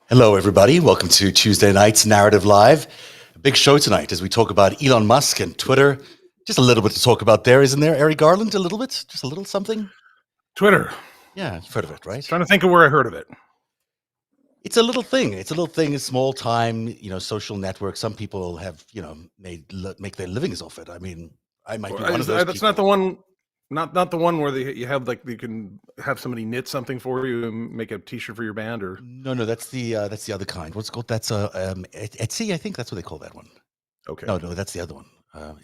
Hello, everybody. Welcome to Tuesday night's Narrative Live. A big show tonight as we talk about Elon Musk and Twitter. Just a little bit to talk about there, isn't there, Eric Garland? A little bit? Just a little something? Twitter. Yeah, you've heard of it, right? Trying to think of where I heard of it. It's a little thing. It's a little thing, a small time, social network. Some people have, make their livings off it. I mean, I might be one of those That's people. not the one. Not the one where you have you can have somebody knit something for you and make a T-shirt for your band, or No, that's the other kind. What's it called? That's Etsy. I think that's what they call that one. okay. No, that's the other one.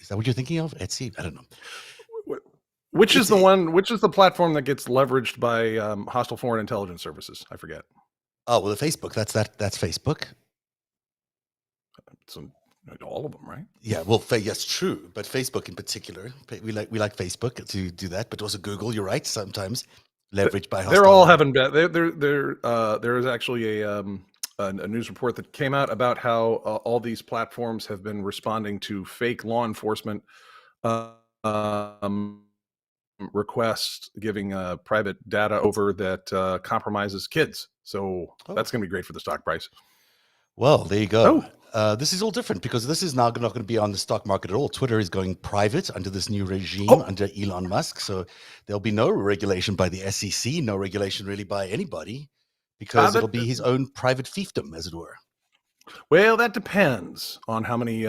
Is that what you're thinking of? Etsy? I don't know. Which is the one? Which is the platform that gets leveraged by hostile foreign intelligence services? I forget. Oh well, the Facebook. That's Facebook. So all of them, right? Yeah, well, yes, true, but Facebook in particular, we like Facebook to do that, but also Google. You're right. Sometimes leveraged by They're all having there is actually a news report that came out about how all these platforms have been responding to fake law enforcement requests giving private data over that compromises kids. So that's going to be great for the stock price. Well, there you go. This is all different because this is now not going to be on the stock market at all. Twitter is going private under this new regime under Elon Musk. So there'll be no regulation by the SEC, no regulation really by anybody, because it'll be his own private fiefdom, as it were. Well, that depends on how many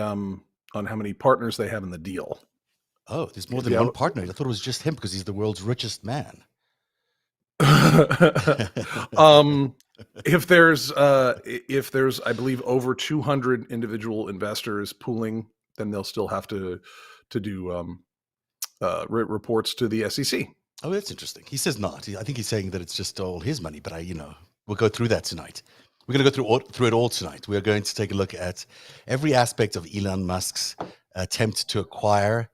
partners they have in the deal. Oh, there's more than one partner. I thought it was just him because he's the world's richest man. If there's I believe over 200 individual investors pooling, then they'll still have to do reports to the SEC. Oh, that's interesting. He says not. I think he's saying that it's just all his money, but we'll go through that tonight. We're going to go through it all tonight. We are going to take a look at every aspect of Elon Musk's attempt to acquire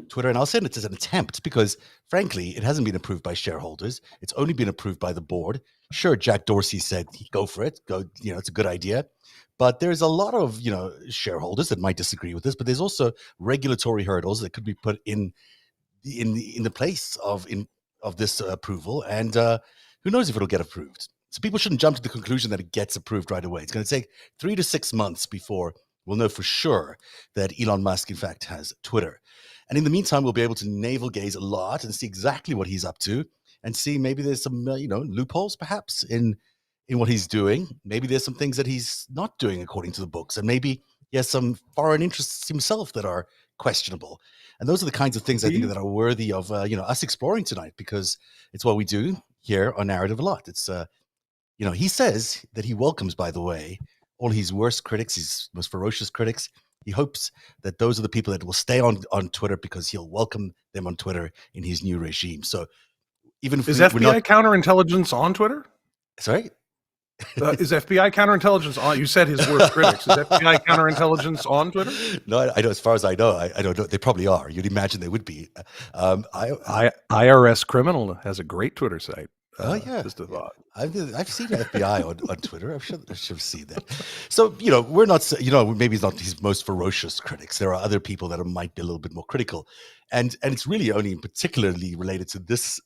Twitter, and I'll say it's an attempt because, frankly, it hasn't been approved by shareholders. It's only been approved by the board. Sure, Jack Dorsey said, go for it. Go, it's a good idea. But there's a lot of, shareholders that might disagree with this, but there's also regulatory hurdles that could be put in the place of this approval. And who knows if it'll get approved. So people shouldn't jump to the conclusion that it gets approved right away. It's going to take 3 to 6 months before we'll know for sure that Elon Musk, in fact, has Twitter. And in the meantime, we'll be able to navel gaze a lot and see exactly what he's up to and see maybe there's some, loopholes perhaps in what he's doing. Maybe there's some things that he's not doing according to the books. And maybe he has some foreign interests himself that are questionable. And those are the kinds of things I think that are worthy of, us exploring tonight, because it's what we do here on Narrative a lot. It's, he says that he welcomes, by the way, all his worst critics, his most ferocious critics. He hopes that those are the people that will stay on Twitter because he'll welcome them on Twitter in his new regime. So even if is FBI counterintelligence on Twitter? Sorry? Is FBI counterintelligence on? You said his worst critics. Is FBI counterintelligence on Twitter? No, I know. As far as I know, I don't know. They probably are. You'd imagine they would be. IRS Criminal has a great Twitter site. Oh yeah, just a thought. I've seen FBI on Twitter. I should have seen that. So we're not. Maybe he's not his most ferocious critics. There are other people that might be a little bit more critical, and it's really only particularly related to this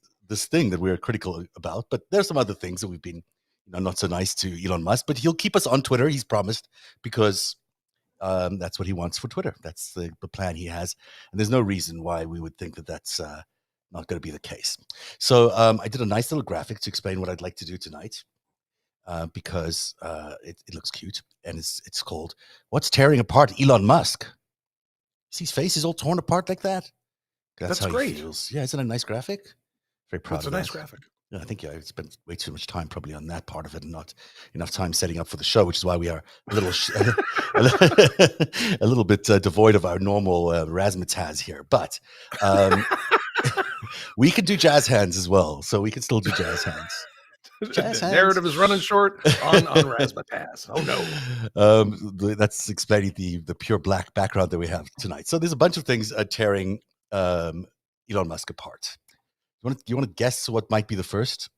thing that we're critical about. But there's some other things that we've been not so nice to Elon Musk. But he'll keep us on Twitter. He's promised, because that's what he wants for Twitter. That's the plan he has, and there's no reason why we would think that that's not going to be the case. So I did a nice little graphic to explain what I'd like to do tonight, because it looks cute, and it's called "What's Tearing Apart Elon Musk?" See, his face is all torn apart like that. That's how great. He feels. Yeah, isn't it a nice graphic? Very proud. That's a nice graphic. Yeah, I think I spent way too much time probably on that part of it, and not enough time setting up for the show, which is why we are a little a little bit devoid of our normal razzmatazz here. But we could do jazz hands as well, so we can still do jazz hands. Jazz hands. Narrative is running short on razzmatazz. Oh no! That's explaining the pure black background that we have tonight. So there's a bunch of things tearing Elon Musk apart. Do you want to guess what might be the first?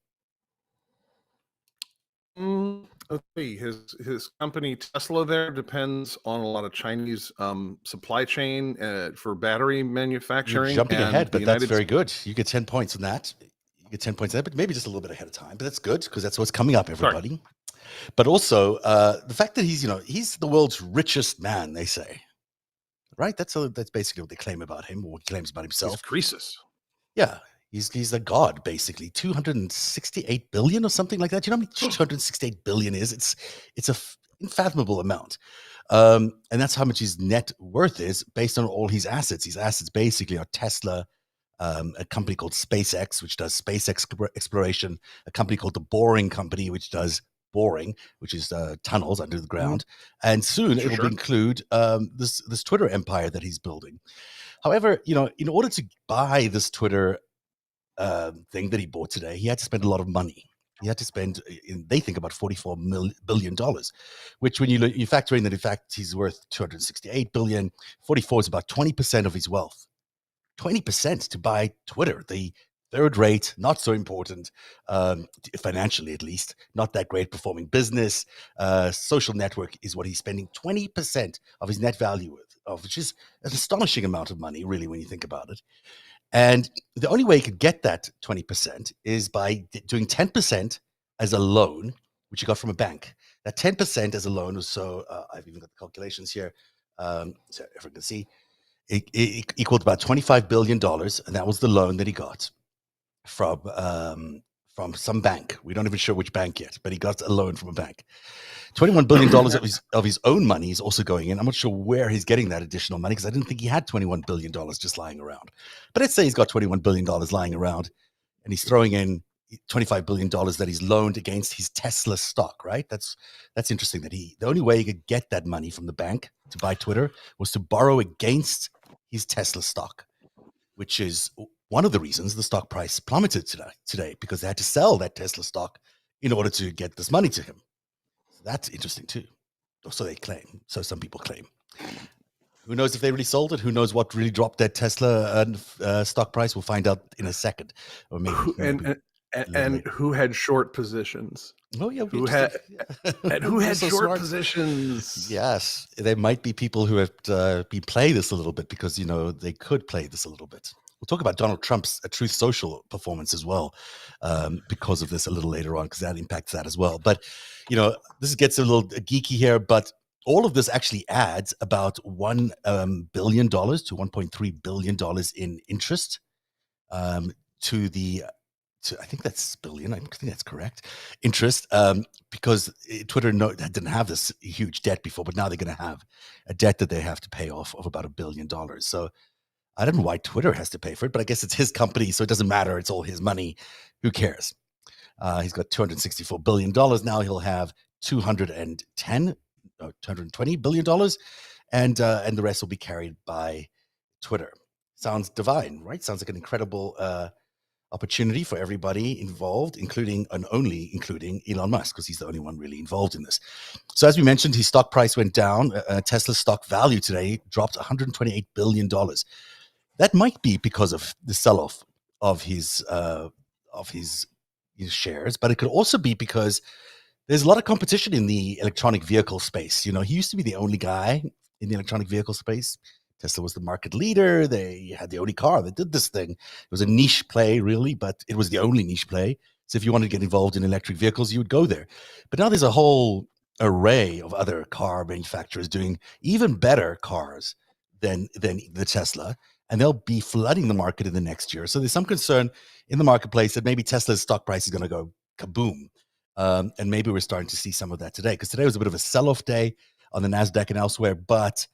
Let's see. His company Tesla there depends on a lot of Chinese supply chain for battery manufacturing. You're jumping ahead, but that's very good. You get 10 points on that. You get 10 points on that, but maybe just a little bit ahead of time. But that's good, because that's what's coming up, everybody. But also the fact that he's the world's richest man, they say, right? That's basically what they claim about him, or what he claims about He's himself. Croesus. Yeah, he's a god basically. 268 billion or something like that. You know how much 268 billion is? It's a unfathomable amount. And that's how much his net worth is based on all his assets. His assets basically are Tesla, a company called SpaceX, which does space exploration, a company called the Boring Company, which does boring, which is tunnels under the ground, and soon Sure, it'll sure. include this Twitter empire that he's building. However, in order to buy this Twitter thing that he bought today, he had to spend a lot of money. He had to spend, they think, about $44 billion, which when you factor in that, in fact, he's worth 268 billion, 44 is about 20% of his wealth. 20% to buy Twitter, the third rate, not so important, financially at least, not that great performing business. Social network is what he's spending 20% of his net value of, which is an astonishing amount of money, really, when you think about it. And the only way you could get that 20% is by doing 10% as a loan, which you got from a bank. That 10% as a loan was I've even got the calculations here. So if I can see, it equaled about $25 billion. And that was the loan that he got from some bank. We're not even sure which bank yet, but he got a loan from a bank. $21 billion of his own money is also going in. I'm not sure where he's getting that additional money because I didn't think he had $21 billion just lying around. But let's say he's got $21 billion lying around and he's throwing in $25 billion that he's loaned against his Tesla stock, right? That's interesting that the only way he could get that money from the bank to buy Twitter was to borrow against his Tesla stock, which is one of the reasons the stock price plummeted today because they had to sell that Tesla stock in order to get this money to him. So that's interesting too. Or so they claim. So some people claim. Who knows if they really sold it? Who knows what really dropped that Tesla stock price? We'll find out in a second, or maybe and who had short positions? Oh yeah, who had and who had so short smart. positions? Yes, there might be people who have been playing this a little bit because they could play this a little bit. We'll talk about Donald Trump's Truth Social performance as well, because of this a little later on, because that impacts that as well. But this gets a little geeky here, but all of this actually adds about $1 billion to $1.3 billion in interest to the. I think that's billion. I think that's correct. Interest, because Twitter didn't have this huge debt before, but now they're going to have a debt that they have to pay off of about $1 billion. So I don't know why Twitter has to pay for it, but I guess it's his company, so it doesn't matter. It's all his money. Who cares? He's got $264 billion now. He'll have $220 billion, and the rest will be carried by Twitter. Sounds divine, right? Sounds like an incredible opportunity for everybody involved, including Elon Musk, because he's the only one really involved in this. So as we mentioned, his stock price went down. Tesla's stock value today dropped $128 billion. That might be because of the sell-off of his shares, but it could also be because there's a lot of competition in the electronic vehicle space. He used to be the only guy in the electronic vehicle space. Tesla was the market leader. They had the only car that did this thing. It was a niche play, really, but it was the only niche play. So if you wanted to get involved in electric vehicles, you would go there. But now there's a whole array of other car manufacturers doing even better cars than the Tesla, and they'll be flooding the market in the next year. So there's some concern in the marketplace that maybe Tesla's stock price is going to go kaboom. And maybe we're starting to see some of that today, because today was a bit of a sell-off day on the NASDAQ and elsewhere, but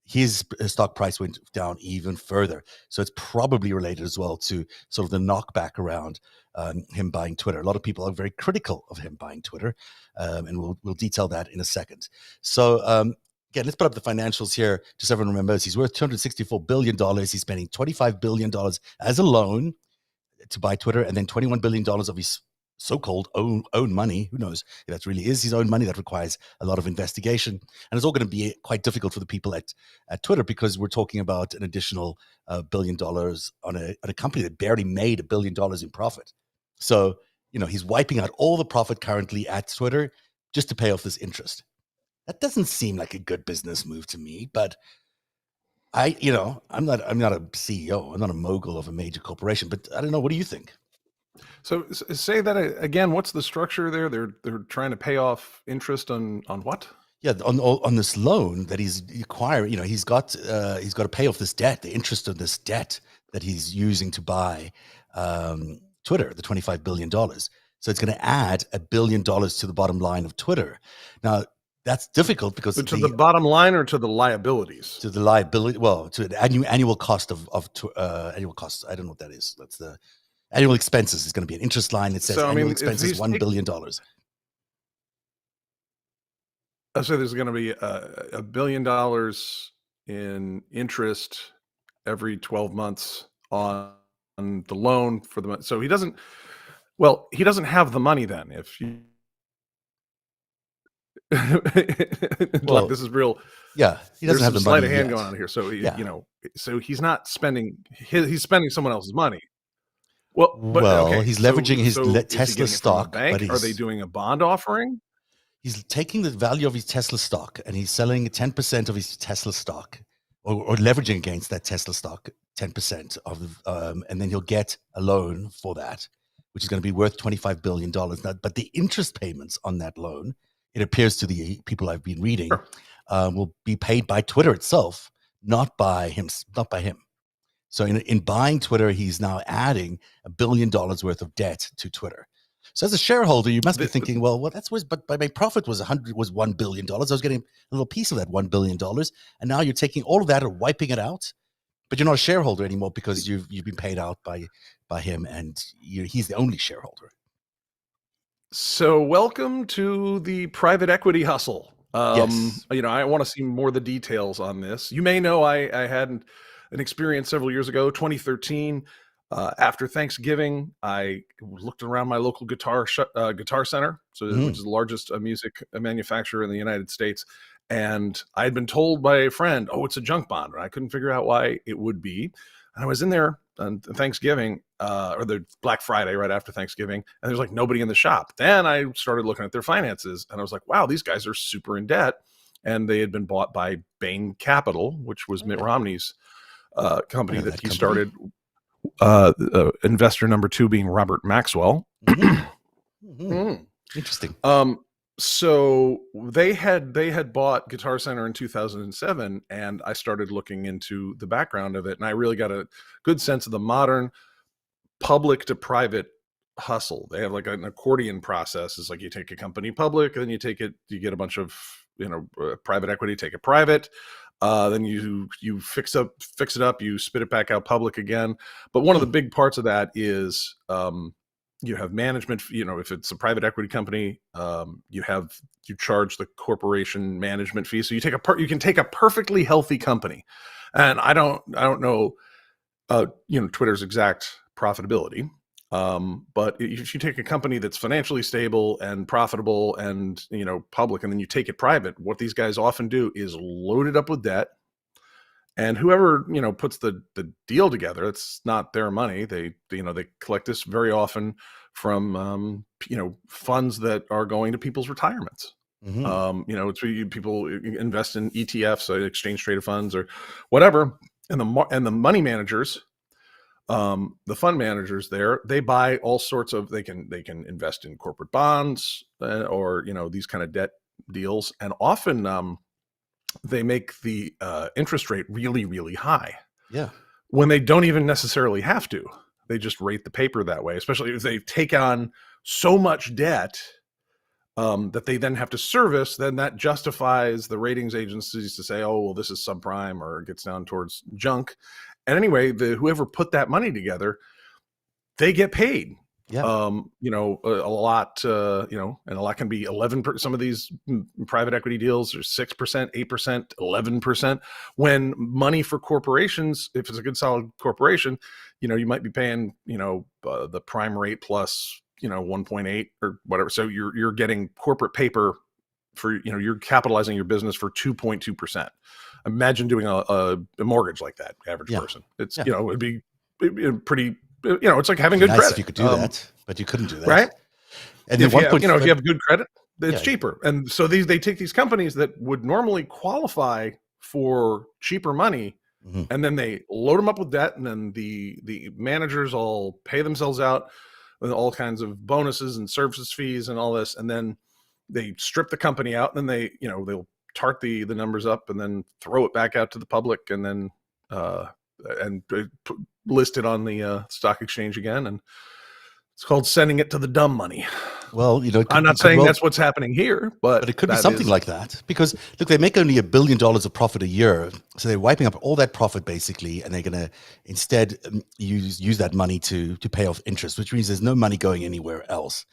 his stock price went down even further. So it's probably related as well to sort of the knockback around him buying Twitter. A lot of people are very critical of him buying Twitter, and we'll detail that in a second. So again, let's put up the financials here, just so everyone remembers. He's worth $264 billion. He's spending $25 billion as a loan to buy Twitter, and then $21 billion of his so-called own money. Who knows if that really is his own money? That requires a lot of investigation, and it's all going to be quite difficult for the people at Twitter, because we're talking about an additional $1 billion on a company that barely made $1 billion in profit. So he's wiping out all the profit currently at Twitter just to pay off this interest. That doesn't seem like a good business move to me, but I'm not a CEO. I'm not a mogul of a major corporation, but I don't know. What do you think? So say that again. What's the structure there? They're trying to pay off interest on what? Yeah, on this loan that he's acquiring, he's got to pay off this debt, the interest of this debt that he's using to buy Twitter, the $25 billion. So it's going to add $1 billion to the bottom line of Twitter. Now that's difficult because to the bottom line or to the liabilities? To the liability, well, to the annual cost of annual costs. I don't know what that is. That's the annual expenses. Is going to be an interest line that says annual expenses $1 billion. So there's going to be $1 billion in interest every 12 months on the loan for the month. So he doesn't have the money then. If you Well, this is real. Yeah, he doesn't have the sleight money of hand yet. going on here. So so he's not spending. He's spending someone else's money. Well, he's leveraging his Tesla stock. Bank? Are they doing a bond offering? He's taking the value of his Tesla stock and he's selling 10% of his Tesla stock, or leveraging against that Tesla stock 10% of, and then he'll get a loan for that, which is going to be worth $25 billion. Now, but the interest payments on that loan, it appears to the people I've been reading, will be paid by Twitter itself, not by him. So in buying Twitter, he's now adding $1 billion worth of debt to Twitter. So as a shareholder, you must be thinking, well, that's was, but my profit was $1 billion. I was getting a little piece of that $1 billion, and now you're taking all of that and wiping it out. But you're not a shareholder anymore because you've been paid out by him, and he's the only shareholder. So welcome to the private equity hustle. Yes. I want to see more of the details on this. You may know I had an experience several years ago, 2013. After Thanksgiving, I looked around my local guitar center, which is the largest music manufacturer in the United States. And I had been told by a friend, oh, it's a junk bond. And I couldn't figure out why it would be. And I was in there on Thanksgiving, or the Black Friday right after Thanksgiving, and there's like nobody in the shop. Then I started looking at their finances, and I was like, wow, these guys are super in debt. And they had been bought by Bain Capital, which was Mitt Romney's company that he started. Investor number 2 being Robert Maxwell. Interesting. So they had bought Guitar Center in 2007, and I started looking into the background of it, and I really got a good sense of the modern public to private hustle. They have like an accordion process. It's like you take a company public, and then you get a bunch of private equity, take it private. Then you fix it up, you spit it back out public again. But one of the big parts of that is you have management. If it's a private equity company, you charge the corporation management fee. So you can take a perfectly healthy company, and I don't know Twitter's exact profitability. But if you take a company that's financially stable and profitable and public, and then you take it private, what these guys often do is load it up with debt. And whoever puts the deal together, it's not their money. They collect this very often from funds that are going to people's retirements. It's where people invest in ETFs, so exchange traded funds or whatever, and the money managers. The fund managers there, they buy all sorts of, they can invest in corporate bonds or, these kind of debt deals. And often they make the interest rate really, really high. Yeah. When they don't even necessarily have to. They just rate the paper that way, especially if they take on so much debt that they then have to service. Then that justifies the ratings agencies to say, oh, well, this is subprime, or it gets down towards junk. And anyway, whoever put that money together, they get paid. Yeah. A lot, and a lot can be 11%. Some of these private equity deals are 6%, 8%, 11%. When money for corporations, if it's a good solid corporation, you might be paying, the prime rate plus, 1.8 or whatever. So you're getting corporate paper for, you're capitalizing your business for 2.2%. Imagine doing a mortgage like that, average person. It's, it'd be pretty, it's like having good credit. If you could do that, but you couldn't do that. Right. And if you have good credit, it's cheaper. And so they take these companies that would normally qualify for cheaper money, and then they load them up with debt, and then the managers all pay themselves out with all kinds of bonuses and services fees and all this, and then they strip the company out, and then they'll tart the numbers up and then throw it back out to the public, and then and list it on the stock exchange again, and it's called sending it to the dumb money. Well, I'm not saying that's what's happening here, but it could be something like that, because look, they make only $1 billion of profit a year, so they're wiping up all that profit basically, and they're going to instead use that money to pay off interest, which means there's no money going anywhere else.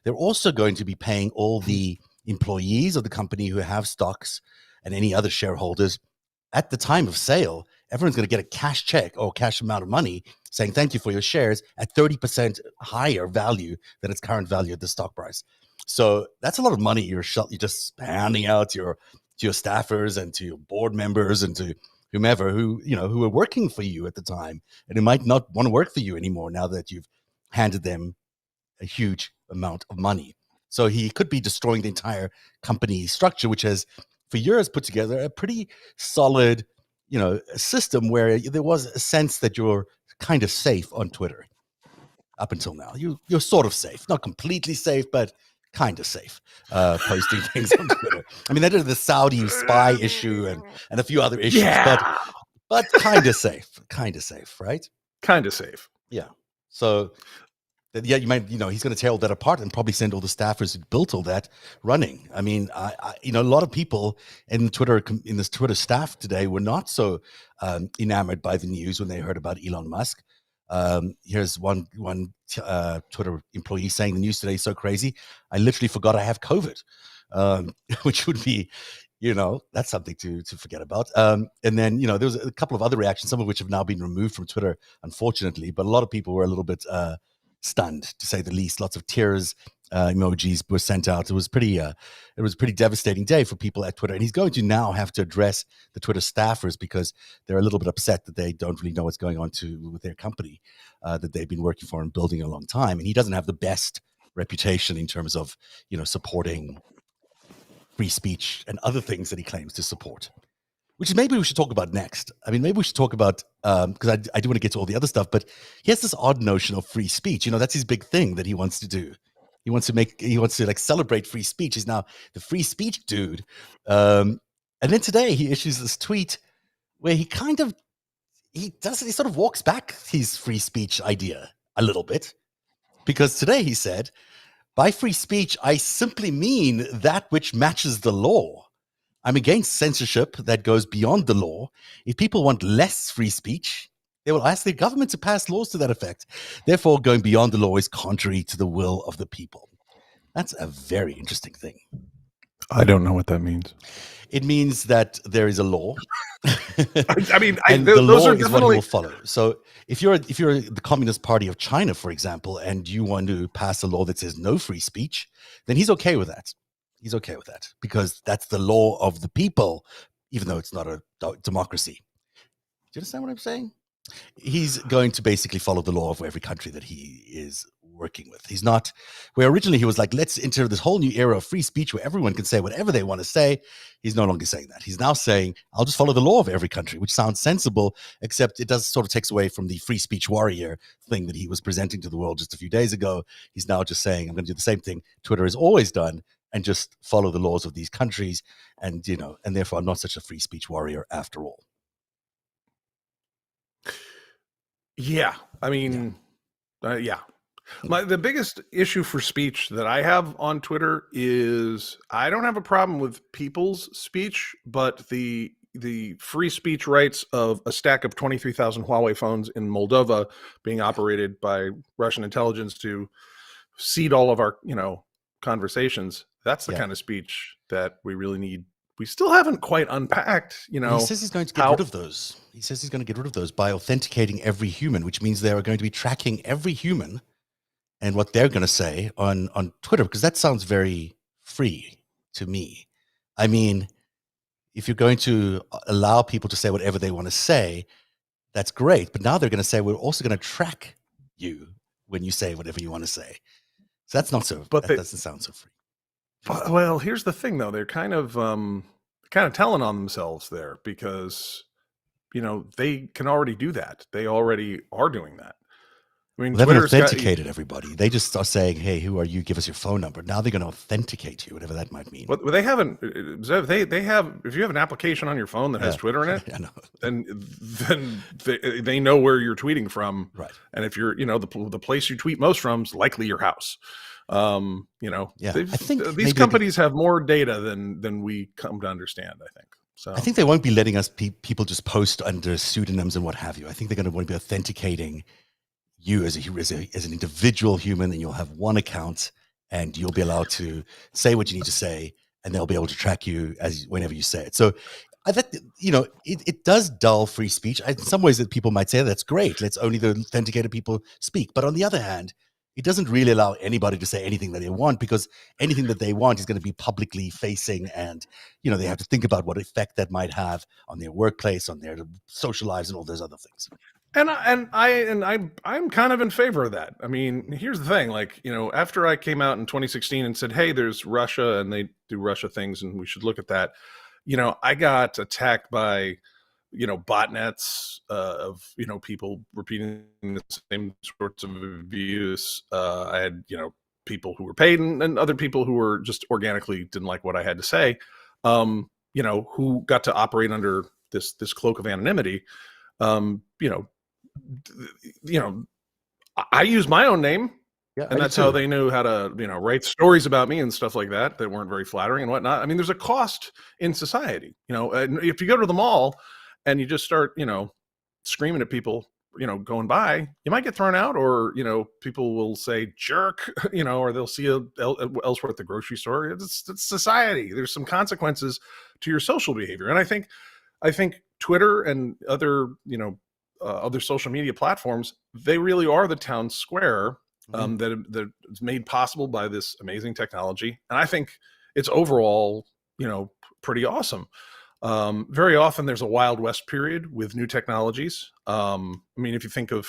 They're also going to be paying all the employees of the company who have stocks and any other shareholders at the time of sale. Everyone's going to get a cash check or cash amount of money saying thank you for your shares at 30% higher value than its current value at the stock price. So that's a lot of money you're just handing out to your staffers and to your board members and to whomever who are working for you at the time, and who might not want to work for you anymore now that you've handed them a huge amount of money. So he could be destroying the entire company structure, which has for years put together a pretty solid system where there was a sense that you're kind of safe on Twitter. Up until now, you're sort of safe, not completely safe, but kind of safe, posting things on Twitter. I mean, they did the Saudi spy issue and a few other issues, but kind of safe, right? Kind of safe. Yeah. So yeah, you might, he's going to tear all that apart and probably send all the staffers who built all that running. I mean, a lot of people in this Twitter staff today were not so enamored by the news when they heard about Elon Musk. Here's one Twitter employee saying the news today is so crazy, I literally forgot I have COVID, which would be, that's something to forget about. And then, there was a couple of other reactions, some of which have now been removed from Twitter, unfortunately, but a lot of people were a little bit stunned, to say the least. Lots of tears emojis were sent out. It was a pretty devastating day for people at Twitter. And he's going to now have to address the Twitter staffers because they're a little bit upset that they don't really know what's going on with their company that they've been working for and building a long time. And he doesn't have the best reputation in terms of, supporting free speech and other things that he claims to support, which is maybe we should talk about next. I mean, maybe we should talk about, because I do want to get to all the other stuff, but he has this odd notion of free speech. That's his big thing that he wants to do. He wants to like celebrate free speech. He's now the free speech dude. And then today he issues this tweet where he sort of walks back his free speech idea a little bit, because today he said, by free speech, I simply mean that which matches the law. I'm against censorship that goes beyond the law. If people want less free speech, they will ask their government to pass laws to that effect. Therefore, going beyond the law is contrary to the will of the people. That's a very interesting thing. I don't know what that means. It means that there is a law. I mean, and the law is what he will follow. So if you're the Communist Party of China, for example, and you want to pass a law that says no free speech, then he's okay with that. He's okay with that because that's the law of the people, even though it's not a democracy. Do you understand what I'm saying? He's going to basically follow the law of every country that he is working with. He's not where originally he was like, let's enter this whole new era of free speech where everyone can say whatever they want to say. He's no longer saying that. He's now saying, I'll just follow the law of every country, which sounds sensible, except it does sort of takes away from the free speech warrior thing that he was presenting to the world just a few days ago. He's now just saying, I'm going to do the same thing Twitter has always done and just follow the laws of these countries. And, and therefore I'm not such a free speech warrior after all. Yeah. I mean, yeah. The biggest issue for speech that I have on Twitter is I don't have a problem with people's speech, but the free speech rights of a stack of 23,000 Huawei phones in Moldova being operated by Russian intelligence to seed all of our, conversations. That's the kind of speech that we really need. We still haven't quite unpacked, He says he's going to get rid of those. He says he's going to get rid of those by authenticating every human, which means they are going to be tracking every human and what they're going to say on Twitter, because that sounds very free to me. I mean, if you're going to allow people to say whatever they want to say, that's great. But now they're going to say, we're also going to track you when you say whatever you want to say. So that's not so, but that doesn't sound so free. Well, here's the thing, though. They're kind of telling on themselves there because, they can already do that. They already are doing that. I mean, Well, they haven't Twitter's got. authenticated everybody. They just are saying, "Hey, who are you? Give us your phone number." Now they're going to authenticate you, whatever that might mean. Well, they haven't. They have. If you have an application on your phone that has Yeah, Twitter in it, I know. then they know where you're tweeting from, Right. and if you're, the place you tweet most from is likely your house. Yeah, I think These companies have more data than we come to understand, I think. So I think they won't be letting us people just post under pseudonyms and what have you. I think they're going to want to be authenticating you as an individual human, and you'll have one account, and you'll be allowed to say what you need to say, and they'll be able to track you whenever you say it. So I think it does dull free speech. In some ways, that people might say that's great. Let's only the authenticated people speak. But on the other hand, it doesn't really allow anybody to say anything that they want, because anything that they want is going to be publicly facing, and they have to think about what effect that might have on their workplace, on their social lives, and all those other things. I'm kind of in favor of that. I mean, here's the thing, after I came out in 2016 and said, "Hey, there's Russia and they do Russia things and we should look at that." I got attacked by botnets of people repeating the same sorts of abuse. I had people who were paid, and other people who were just organically didn't like what I had to say, who got to operate under this cloak of anonymity. um, you know, I use my own name, Yeah, and that's how they knew how to, write stories about me and stuff like that that weren't very flattering and whatnot. I mean, there's a cost in society, and if you go to the mall and you just start, screaming at people, going by, you might get thrown out, or, people will say jerk, or they'll see you elsewhere at the grocery store. It's society. There's some consequences to your social behavior. And I think Twitter and other, other social media platforms, they really are the town square that is made possible by this amazing technology. And I think it's overall, pretty awesome. Very often there's a Wild West period with new technologies. I mean, if you think of,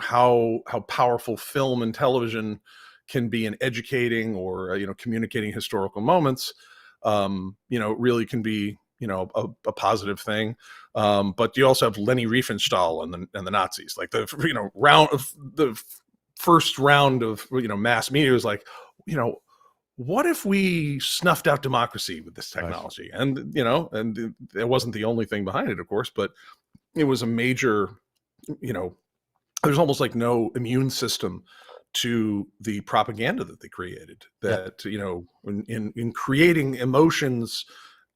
how powerful film and television can be in educating or, communicating historical moments, it really can be, a positive thing. But you also have Leni Riefenstahl and the Nazis, like the, the first round of, mass media was like, what if we snuffed out democracy with this technology? Right. And it wasn't the only thing behind it, of course, but it was a major, there's almost like no immune system to the propaganda that they created, that, in creating emotions,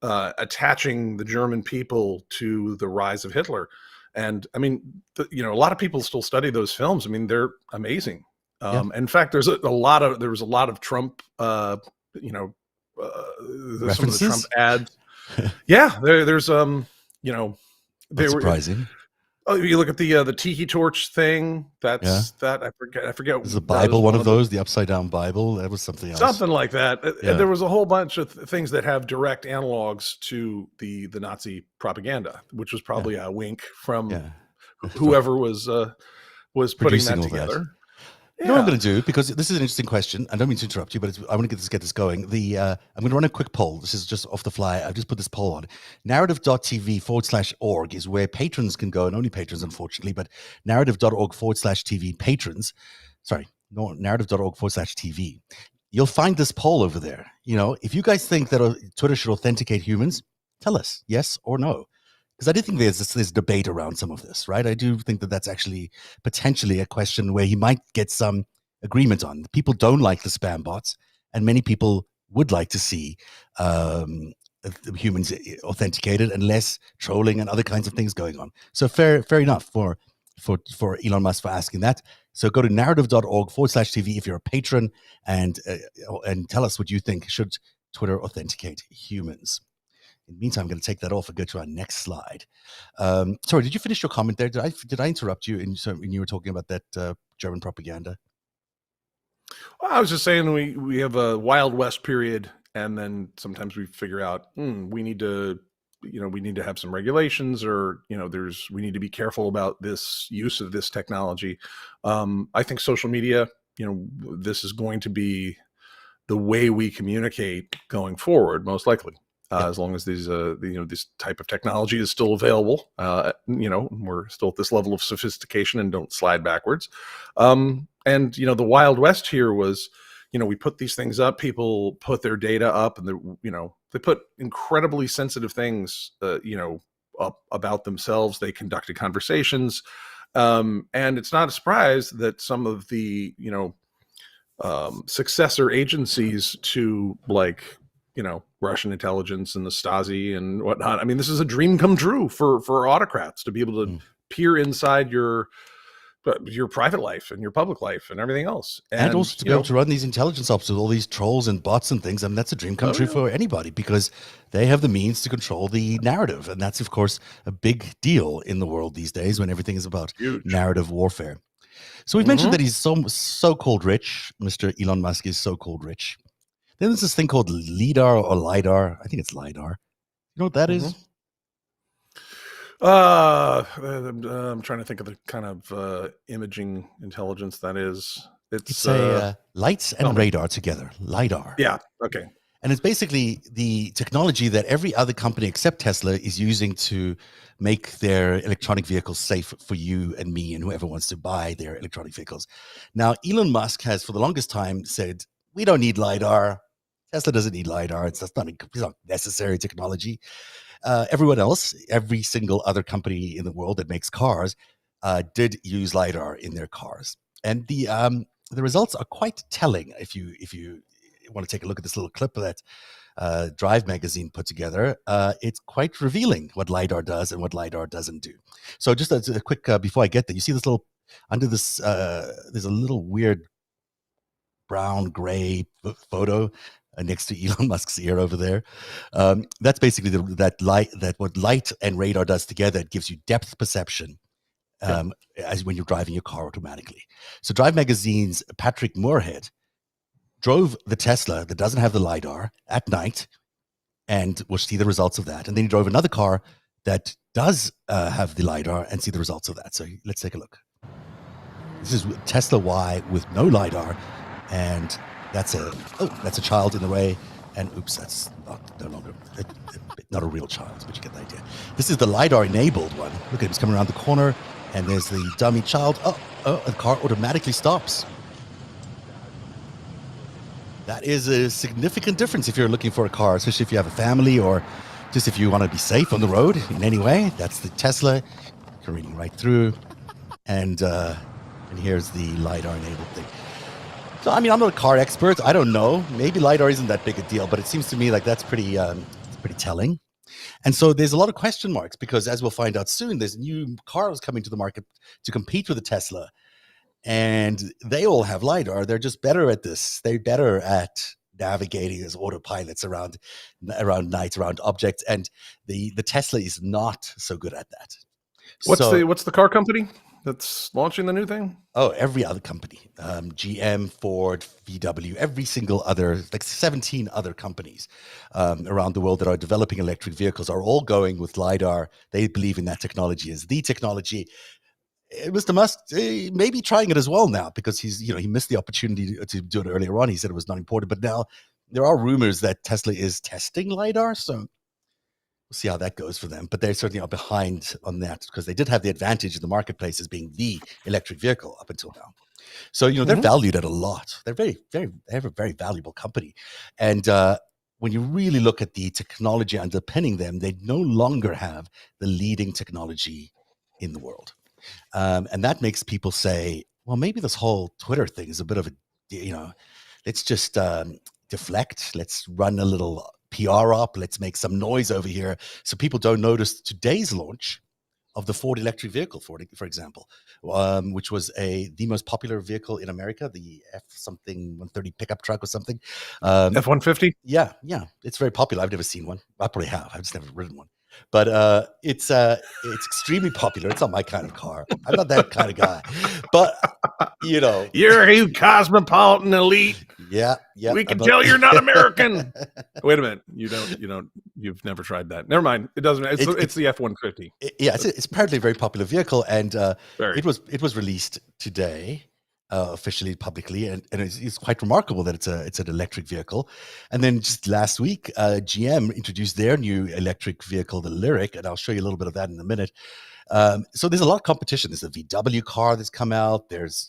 attaching the German people to the rise of Hitler. And I mean, a lot of people still study those films. I mean, they're amazing. In fact, there was a lot of Trump, some of the Trump ads. Yeah, there's That's surprising. Oh, you look at the tiki torch thing. That I forget. Is the Bible one of those? The upside down Bible? That was something else. Something like that. Yeah. There was a whole bunch of things that have direct analogs to the Nazi propaganda, which was probably a wink from whoever was putting that together. That. You know what I'm going to do, because this is an interesting question. I don't mean to interrupt you, but I want to get this going. I'm going to run a quick poll. This is just off the fly. I've just put this poll on. Narrative.tv/org is where patrons can go, and only patrons, unfortunately, but narrative.org/TV patrons. Sorry, no, narrative.org/TV. You'll find this poll over there. If you guys think that Twitter should authenticate humans, tell us yes or no. Because I do think there's this debate around some of this, right? I do think that that's actually potentially a question where he might get some agreement on. People don't like the spam bots, and many people would like to see humans authenticated and less trolling and other kinds of things going on. So fair enough for Elon Musk for asking that. So go to narrative.org/TV if you're a patron, and tell us what you think. Should Twitter authenticate humans? In the meantime, I'm going to take that off and go to our next slide. Sorry, did you finish your comment there? Did I interrupt you when you were talking about that German propaganda? Well, I was just saying we have a Wild West period, and then sometimes we figure out we need to have some regulations, or we need to be careful about this use of this technology. I think social media, this is going to be the way we communicate going forward, most likely. Yep. as long as these this type of technology is still available. We're still at this level of sophistication and don't slide backwards. And the Wild West here was, we put these things up, people put their data up, and they put incredibly sensitive things up about themselves. They conducted conversations, and it's not a surprise that some of the successor agencies to, like, Russian intelligence and the Stasi and whatnot. I mean, this is a dream come true for autocrats to be able to peer inside your private life and your public life and everything else, And also to be able to run these intelligence ops with all these trolls and bots and things. I mean, that's a dream come true for anybody, because they have the means to control the narrative. And that's, of course, a big deal in the world these days when everything is about narrative warfare. So we've mentioned that he's so-called rich. Mr. Elon Musk is so-called rich. Then there's this thing called LIDAR or LIDAR. I think it's LIDAR. You know what that is? I'm trying to think of the kind of imaging intelligence that is. It's lights and radar together. LIDAR. Yeah. Okay. And it's basically the technology that every other company except Tesla is using to make their electronic vehicles safe for you and me and whoever wants to buy their electronic vehicles. Now, Elon Musk has for the longest time said, we don't need LIDAR. Tesla doesn't need LIDAR. It's not necessary technology. Everyone else, every single other company in the world that makes cars, did use LIDAR in their cars. And the results are quite telling if you want to take a look at this little clip that Drive magazine put together. It's quite revealing what LIDAR does and what LIDAR doesn't do. So just a quick, before I get there, you see this little, under this, there's a little weird brown gray photo next to Elon Musk's ear over there. That's basically what light and radar does together. It gives you depth perception as when you're driving your car automatically. So Drive magazine's Patrick Moorhead drove the Tesla that doesn't have the LiDAR at night, and we'll see the results of that. And then he drove another car that does have the LiDAR and see the results of that. So let's take a look. This is Tesla Y with no LiDAR, and that's a child in the way. And oops, that's no longer not a real child, but you get the idea. This is the LiDAR enabled one. Look at him, he's coming around the corner, and there's the dummy child. The car automatically stops. That is a significant difference if you're looking for a car, especially if you have a family or just if you want to be safe on the road in any way. That's the Tesla. You're reading right through. And here's the LiDAR enabled thing. So, I mean, I'm not a car expert. I don't know. Maybe LiDAR isn't that big a deal, but it seems to me like that's pretty telling. And so there's a lot of question marks because, as we'll find out soon, there's new cars coming to the market to compete with the Tesla. And they all have LiDAR. They're just better at this. They're better at navigating as autopilots around night, around objects. And the Tesla is not so good at that. What's the car company that's launching the new thing? Oh, every other company, GM, Ford, VW, every single other, like 17 other companies around the world that are developing electric vehicles are all going with LiDAR. They believe in that technology as the technology. Mr. Musk may be trying it as well now because he missed the opportunity to do it earlier on. He said it was not important, but now there are rumors that Tesla is testing LiDAR. So we'll see how that goes for them. But they certainly are behind on that because they did have the advantage in the marketplace as being the electric vehicle up until now. So, they're valued at a lot. They're they have a very valuable company. And when you really look at the technology underpinning them, they no longer have the leading technology in the world. And that makes people say, well, maybe this whole Twitter thing is a bit of let's just deflect. Let's run a little PR up. Let's make some noise over here so people don't notice today's launch of the Ford electric vehicle, for example, which was the most popular vehicle in America, the F-something 130 pickup truck or something. F-150? Yeah. It's very popular. I've never seen one. I probably have. I've just never ridden one. But it's extremely popular. It's not my kind of car. I'm not that kind of guy. But you're a cosmopolitan elite. Yeah. We can tell you're not American. Wait a minute. You've never tried that. Never mind. It doesn't. It's the F-150. It's apparently a very popular vehicle, and it was released today. officially publicly, and it's quite remarkable that it's an electric vehicle. And then just last week, GM introduced their new electric vehicle, the Lyric, and I'll show you a little bit of that in a minute. So there's a lot of competition. There's a VW car that's come out. There's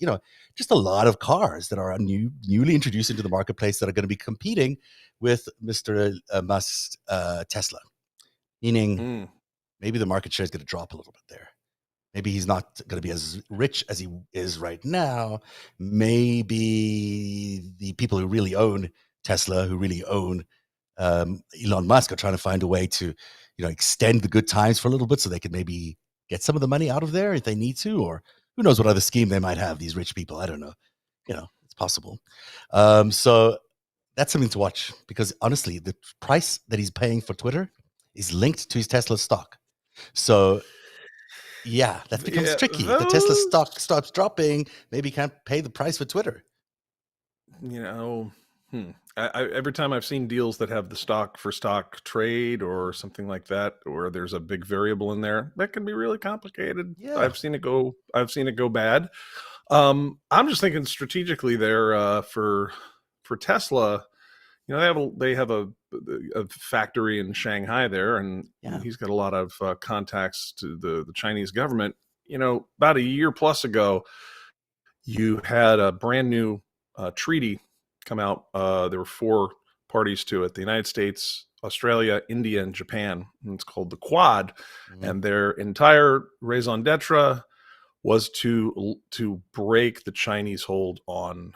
just a lot of cars that are newly introduced into the marketplace that are going to be competing with Mr. Musk's Tesla, meaning maybe the market share is going to drop a little bit there. Maybe he's not going to be as rich as he is right now. Maybe the people who really own Tesla, who really own Elon Musk, are trying to find a way to, extend the good times for a little bit so they can maybe get some of the money out of there if they need to, or who knows what other scheme they might have, these rich people. I don't know. It's possible. So that's something to watch, because honestly, the price that he's paying for Twitter is linked to his Tesla stock. So yeah, that becomes tricky. If the Tesla stock stops dropping, maybe he can't pay the price for Twitter. Every time I've seen deals that have the stock for stock trade or something like that, where there's a big variable in there, that can be really complicated. Yeah. I've seen it go bad. I'm just thinking strategically there for Tesla. They have a factory in Shanghai there, and he's got a lot of contacts to the Chinese government. About a year plus ago, you had a brand new treaty come out. There were 4 parties to it: the United States, Australia, India, and Japan. And it's called the Quad. And their entire raison d'etre was to break the Chinese hold on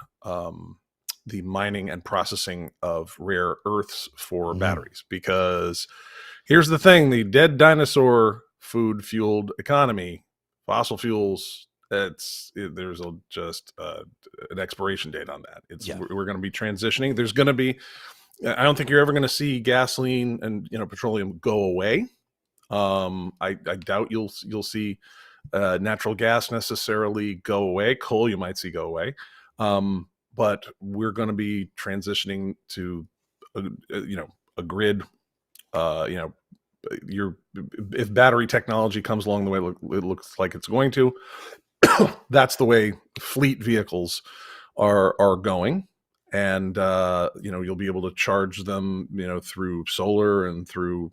the mining and processing of rare earths for batteries. Because here's the thing: the dead dinosaur food fueled economy, fossil fuels, there's just an expiration date on that. We're going to be transitioning. There's going to be, I don't think you're ever going to see gasoline and petroleum go away. I doubt you'll see natural gas necessarily go away. Coal you might see go away. But we're going to be transitioning to a grid. If battery technology comes along the way it looks like it's going to, that's the way fleet vehicles are going. And you'll be able to charge them through solar and through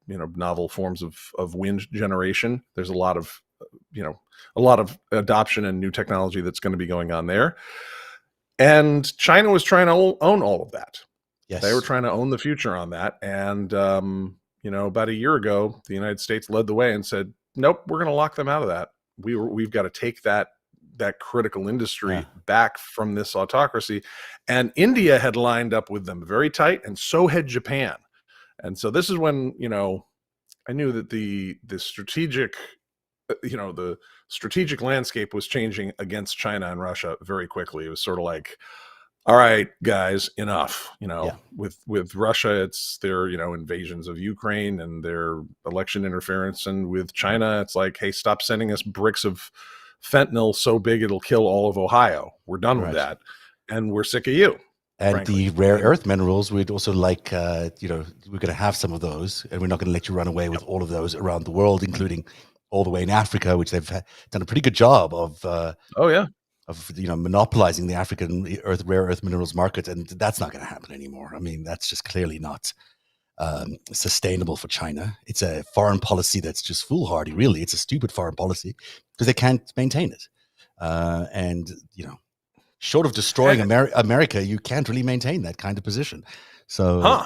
novel forms of wind generation. There's a lot of adoption and new technology that's going to be going on there. And China was trying to own all of that. Yes. They were trying to own the future on that. And, about a year ago, the United States led the way and said, nope, we're going to lock them out of that. We've got to take that critical industry back from this autocracy. And India had lined up with them very tight, and so had Japan. And so this is when, I knew that the strategic landscape was changing against China and Russia very quickly. It was sort of like, all right, guys, enough. With Russia, it's their invasions of Ukraine and their election interference, and with China, it's like, hey, stop sending us bricks of fentanyl so big it'll kill all of Ohio. We're done with that, and we're sick of you. And frankly. the rare earth minerals, we'd also like, we're going to have some of those, and we're not going to let you run away with all of those around the world, including all the way in Africa, which they've done a pretty good job of. Monopolizing the African rare earth minerals market, and that's not going to happen anymore. I mean, that's just clearly not sustainable for China. It's a foreign policy that's just foolhardy. Really, it's a stupid foreign policy because they can't maintain it. Short of destroying America, you can't really maintain that kind of position. So,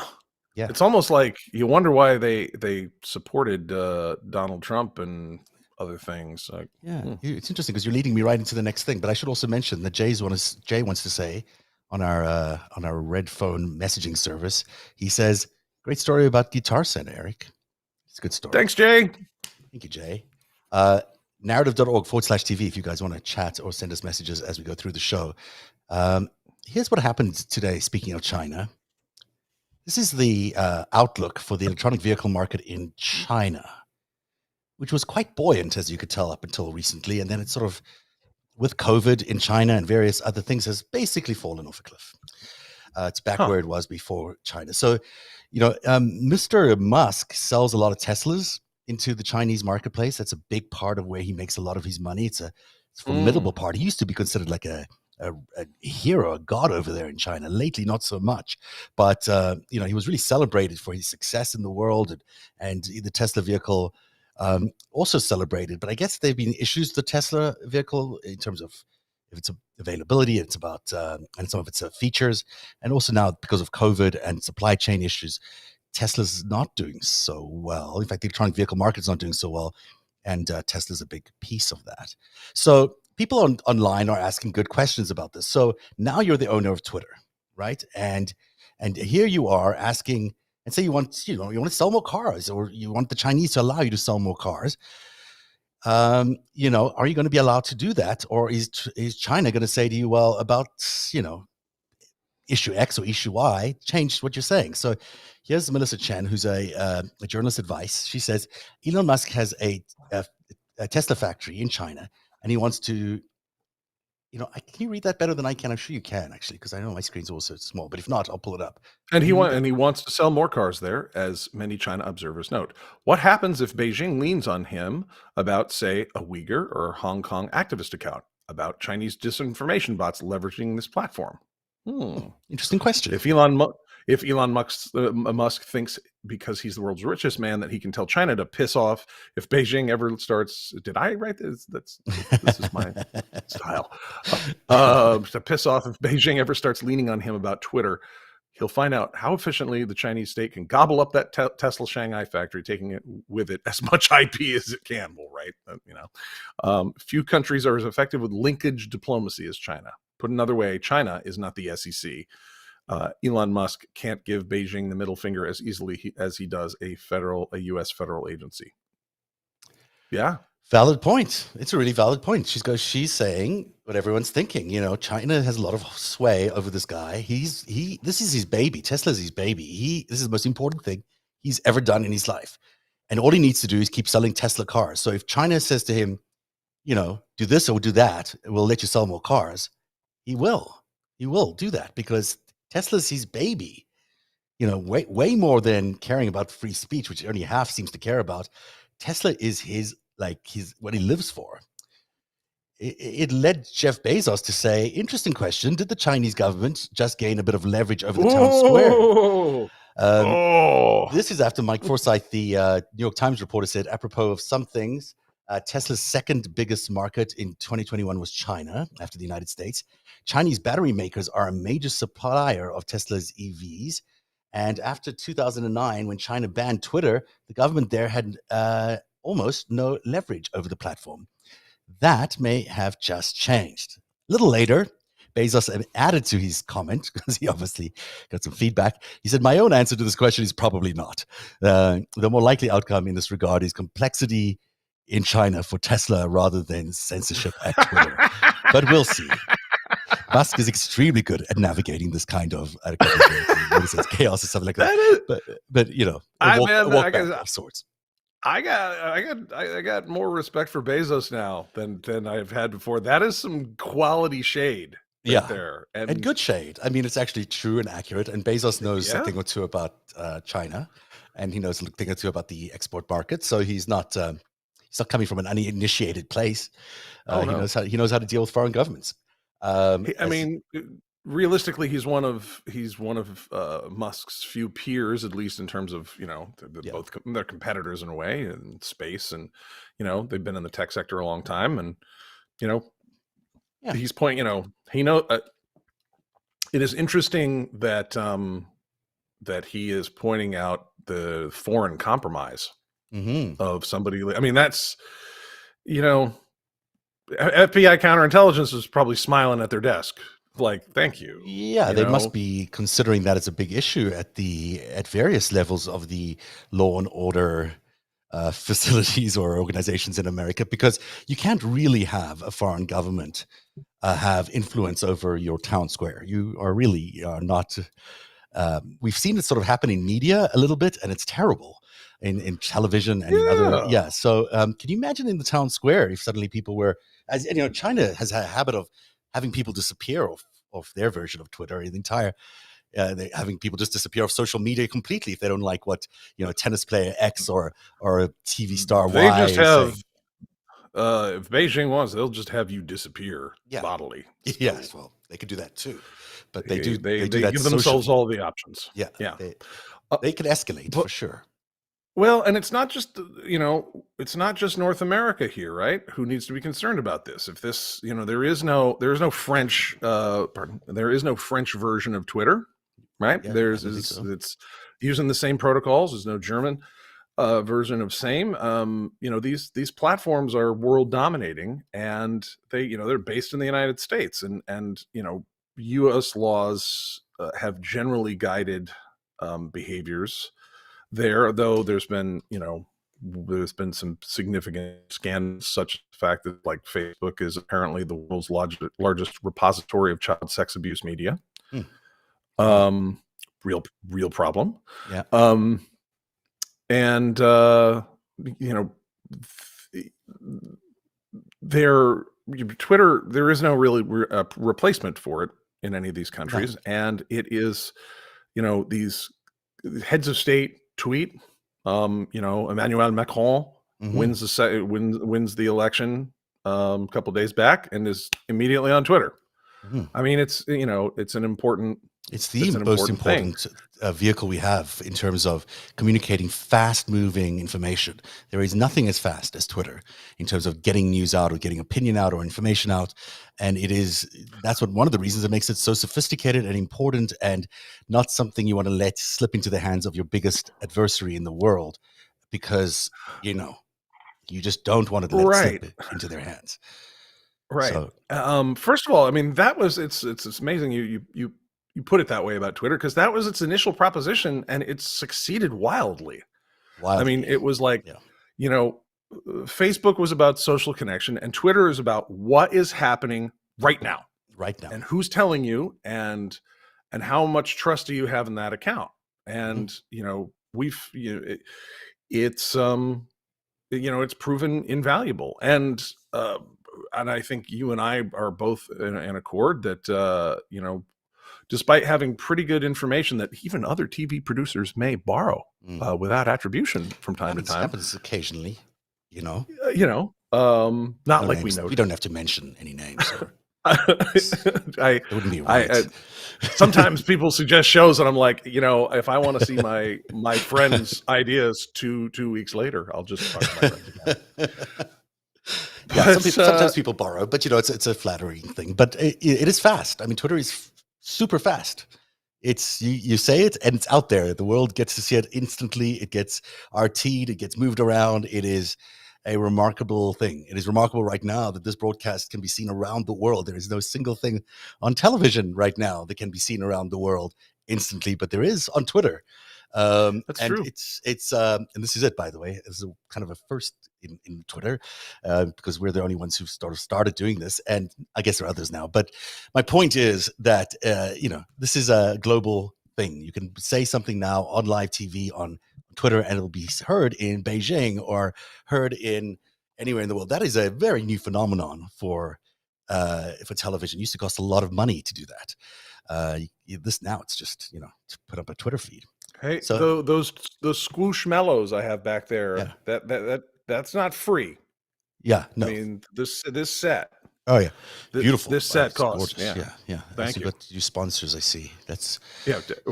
yeah, it's almost like you wonder why they supported Donald Trump and other things. It's interesting because you're leading me right into the next thing. But I should also mention that Jay wants to say on our Red Phone messaging service, he says, "Great story about Guitar Center, Eric. It's a good story." Thanks, Jay. Thank you, Jay. Narrative.org/TV if you guys want to chat or send us messages as we go through the show. Here's what happened today. Speaking of China, this is the outlook for the electronic vehicle market in China, which was quite buoyant, as you could tell, up until recently. And then it's sort of, with COVID in China and various other things, has basically fallen off a cliff. It's back where it was before China. So, Mr. Musk sells a lot of Teslas into the Chinese marketplace. That's a big part of where he makes a lot of his money. It's a formidable part. He used to be considered like a hero, a god over there in China. Lately, not so much, but he was really celebrated for his success in the world, and the Tesla vehicle also celebrated. But I guess there have been issues with the Tesla vehicle in terms of if it's availability, it's about and some of its features, and also now because of COVID and supply chain issues, Tesla's not doing so well. In fact, the electronic vehicle market's not doing so well, and Tesla's a big piece of that. So people online are asking good questions about this. So now you're the owner of Twitter, right? And here you are asking, and say you want to sell more cars, or you want the Chinese to allow you to sell more cars. Are you going to be allowed to do that, or is China going to say to you, well, about issue X or issue Y, change what you're saying? So here's Melissa Chen, who's a journalist advice. She says Elon Musk has a Tesla factory in China, and he wants to. Can you read that better than I can? I'm sure you can, actually, because I know my screen's also small. But if not, I'll pull it up. And he wants to sell more cars there, as many China observers note. What happens if Beijing leans on him about, say, a Uyghur or Hong Kong activist account about Chinese disinformation bots leveraging this platform? Interesting question. If Elon Musk thinks because he's the world's richest man that he can tell China to piss off if Beijing ever starts, did I write this? This is my style. To piss off if Beijing ever starts leaning on him about Twitter, he'll find out how efficiently the Chinese state can gobble up that Tesla Shanghai factory, taking it with it as much IP as it can. Well, right? Few countries are as effective with linkage diplomacy as China. Put another way, China is not the SEC. Elon Musk can't give Beijing the middle finger as easily as he does a U.S. federal agency. Yeah. Valid point. It's a really valid point. She's saying what everyone's thinking. China has a lot of sway over this guy. This is his baby. Tesla's his baby. This is the most important thing he's ever done in his life. And all he needs to do is keep selling Tesla cars. So if China says to him, do this or do that, we'll let you sell more cars, he will. He will do that because Tesla's his baby. Way more than caring about free speech, which only half seems to care about. Tesla is his what he lives for. It led Jeff Bezos to say, interesting question, did the Chinese government just gain a bit of leverage over the town square? This is after Mike Forsyth, the New York Times reporter, said, apropos of some things, Tesla's second biggest market in 2021 was China, after the United States. Chinese battery makers are a major supplier of Tesla's EVs. And after 2009, when China banned Twitter, the government there had almost no leverage over the platform. That may have just changed. A little later, Bezos added to his comment, because he obviously got some feedback. He said, my own answer to this question is probably not. The more likely outcome in this regard is complexity in China for Tesla rather than censorship at Twitter. But we'll see. Musk is extremely good at navigating this kind of chaos or something like that. But walk back of sorts. I got more respect for Bezos now than I've had before. That is some quality shade there. And good shade. I mean, it's actually true and accurate. And Bezos knows a thing or two about China, and he knows a thing or two about the export market. So he's not coming from an uninitiated place. He knows how to deal with foreign governments. Realistically, he's one of Musk's few peers, at least in terms of both they're competitors in a way in space, and they've been in the tech sector a long time, and he's pointing. It is interesting that that he is pointing out the foreign compromise of somebody. I mean, that's FBI counterintelligence is probably smiling at their desk. Like, thank you. Yeah, they must be considering that as a big issue at various levels of the law and order facilities or organizations in America, because you can't really have a foreign government have influence over your town square. You are not. We've seen it sort of happen in media a little bit, and it's terrible in television and other. Yeah. So can you imagine in the town square if suddenly people were, as China has a habit of having people disappear off their version of Twitter, the entire, having people just disappear off social media completely if they don't like what tennis player X or a TV star Y. if Beijing wants, they'll just have you disappear bodily. So yes, well, they could do that too, but they do they do that give themselves socially. all the options. Yeah, Yeah. they could escalate But for sure. well, and it's not just it's not just North America here, right? Who needs to be concerned about this? If this, there is no French there is no French version of Twitter, right? Yeah, I There's don't think so. it's using the same protocols. There's no German version of same. These platforms are world dominating, and they're based in the United States, and U.S. laws have generally guided behaviors there, though there's been some significant scandals, such as the fact that like Facebook is apparently the world's largest repository of child sex abuse media. Hmm. Wow. Real problem. Yeah. And Twitter, there is no really replacement for it in any of these countries, and it is these heads of state tweet. Emmanuel Macron wins the election a couple days back and is immediately on Twitter. I mean, it's an important. It's the most important vehicle we have in terms of communicating fast-moving information. There is nothing as fast as Twitter in terms of getting news out or getting opinion out or information out. And that's one of the reasons it makes it so sophisticated and important, and not something you want to let slip into the hands of your biggest adversary in the world, because, you just don't want to let it slip into their hands. Right. So, first of all, I mean, it's amazing you put it that way about Twitter, because that was its initial proposition, and it succeeded wildly. I mean, it was like, Facebook was about social connection, and Twitter is about what is happening right now, and who's telling you, and how much trust do you have in that account. And it's proven invaluable, and I think you and I are both in accord that despite having pretty good information that even other TV producers may borrow without attribution from time to time. Happens occasionally, not like names. We know. We don't have to mention any names. So. It wouldn't be right. Sometimes people suggest shows, and I'm like, if I want to see my friend's ideas 2 weeks later, I'll just talk to my friends again. Yeah, sometimes people borrow, but it's a flattering thing. But it is fast. I mean, Twitter is super fast. It's you say it and it's out there. The world gets to see it instantly. It gets RT'd. It gets moved around. It is a remarkable thing. It is remarkable right now that this broadcast can be seen around the world. There is no single thing on television right now that can be seen around the world instantly, but there is on Twitter. That's true. It's and this is it, by the way. This is kind of a first in Twitter, because we're the only ones who started doing this, and I guess there are others now. But my point is that this is a global thing. You can say something now on live TV on Twitter, and it'll be heard in Beijing or heard in anywhere in the world. That is a very new phenomenon for television. It used to cost a lot of money to do that. This now it's just to put up a Twitter feed. Hey, so those squishmallows I have back there, that's not free. Yeah, no. I mean, this set. Oh yeah, beautiful. This set costs. Yeah. Thank you. Got you sponsors. I see. That's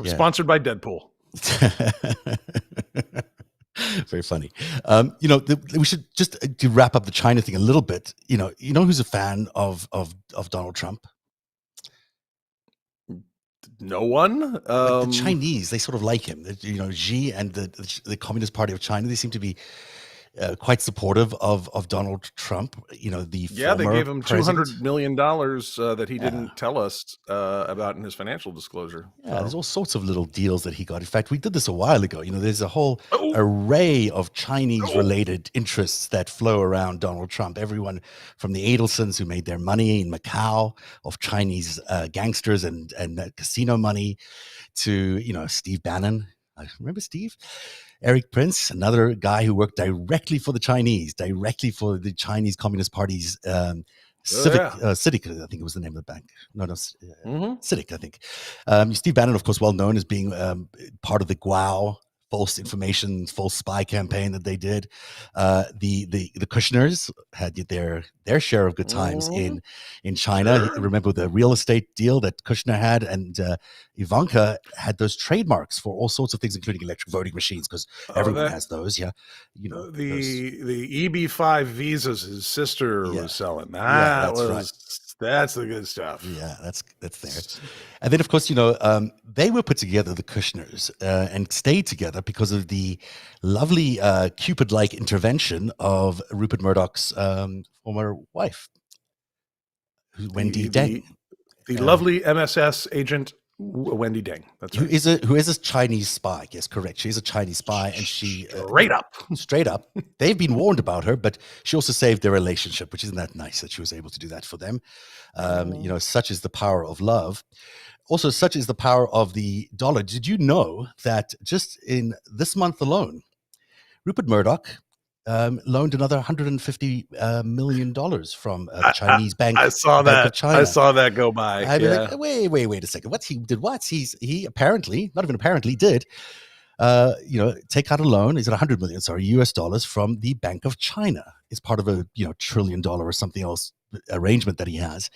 sponsored by Deadpool. Very funny. We should just to wrap up the China thing a little bit. You know who's a fan of Donald Trump? No one. The Chinese, they sort of like him. Xi and the Communist Party of China, they seem to be quite supportive of Donald Trump. They gave him $200 million that he didn't tell us about in his financial disclosure. Yeah, there's all sorts of little deals that he got. In fact, we did this a while ago. There's a whole array of Chinese-related interests that flow around Donald Trump. Everyone from the Adelsons who made their money in Macau, of Chinese gangsters and casino money, to Steve Bannon. I remember Steve. Eric Prince, another guy who worked directly for the Chinese Communist Party's CITIC, I think it was the name of the bank. CITIC, I think. Steve Bannon, of course, well known as being part of the Guo false information, false spy campaign that they did. The Kushners had their share of good times in China. Sure. Remember the real estate deal that Kushner had, and Ivanka had those trademarks for all sorts of things, including electric voting machines, because everyone has those. Yeah, those, the EB5 visas his sister was selling. That's the good stuff. Yeah, that's there. And then, of course, they were put together, the Kushners, and stayed together because of the lovely Cupid-like intervention of Rupert Murdoch's former wife, Wendy Deng. The lovely MSS agent Wendy Deng. That's right. Who is a Chinese spy. Yes, correct. She's a Chinese spy, and she straight up. They've been warned about her, but she also saved their relationship, which isn't that nice that she was able to do that for them. Such is the power of love. Also, such is the power of the dollar. Did you know that just in this month alone, Rupert Murdoch loaned another $150 million from the Chinese bank? I saw Bank that. of China. I saw that go by. I mean, like, wait a second. He apparently, not even apparently, did take out a loan. Is it $100 million? Sorry, US dollars from the Bank of China. It's part of a $1 trillion or something else arrangement that he has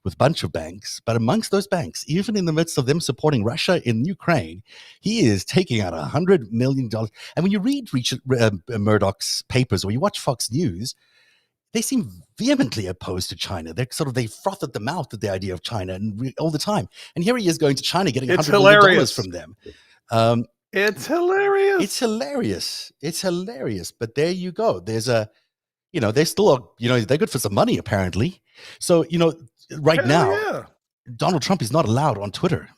with a bunch of banks. But amongst those banks, even in the midst of them supporting Russia in Ukraine, he is taking out $100 million. And when you read Murdoch's papers or you watch Fox News, they seem vehemently opposed to China. They froth at the mouth at the idea of China all the time. And here he is going to China, getting $100 million from them. It's hilarious. It's hilarious. But there you go. There's they still are, they're good for some money, apparently. So, right now, Donald Trump is not allowed on Twitter.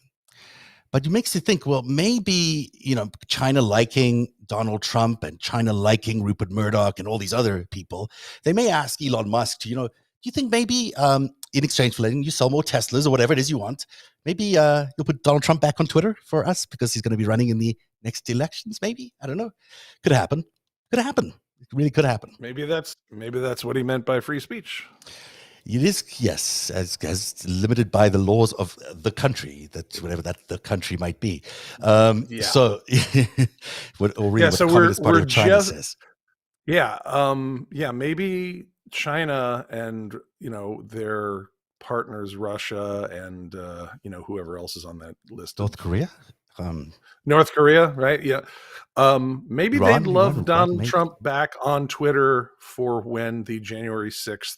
But it makes you think, well, maybe, China liking Donald Trump and China liking Rupert Murdoch and all these other people, they may ask Elon Musk to, do you think maybe in exchange for letting you sell more Teslas or whatever it is you want, maybe you'll put Donald Trump back on Twitter for us because he's going to be running in the next elections, maybe? I don't know. Could happen. It really could happen. Maybe that's what he meant by free speech. It is, yes, as limited by the laws of the country, whatever that the country might be. So, what the Communist Party of China says. Maybe China and their partners, Russia and whoever else is on that list. North Korea. North Korea, right? Yeah. Maybe they'd love Donald Trump back on Twitter for when the January 6th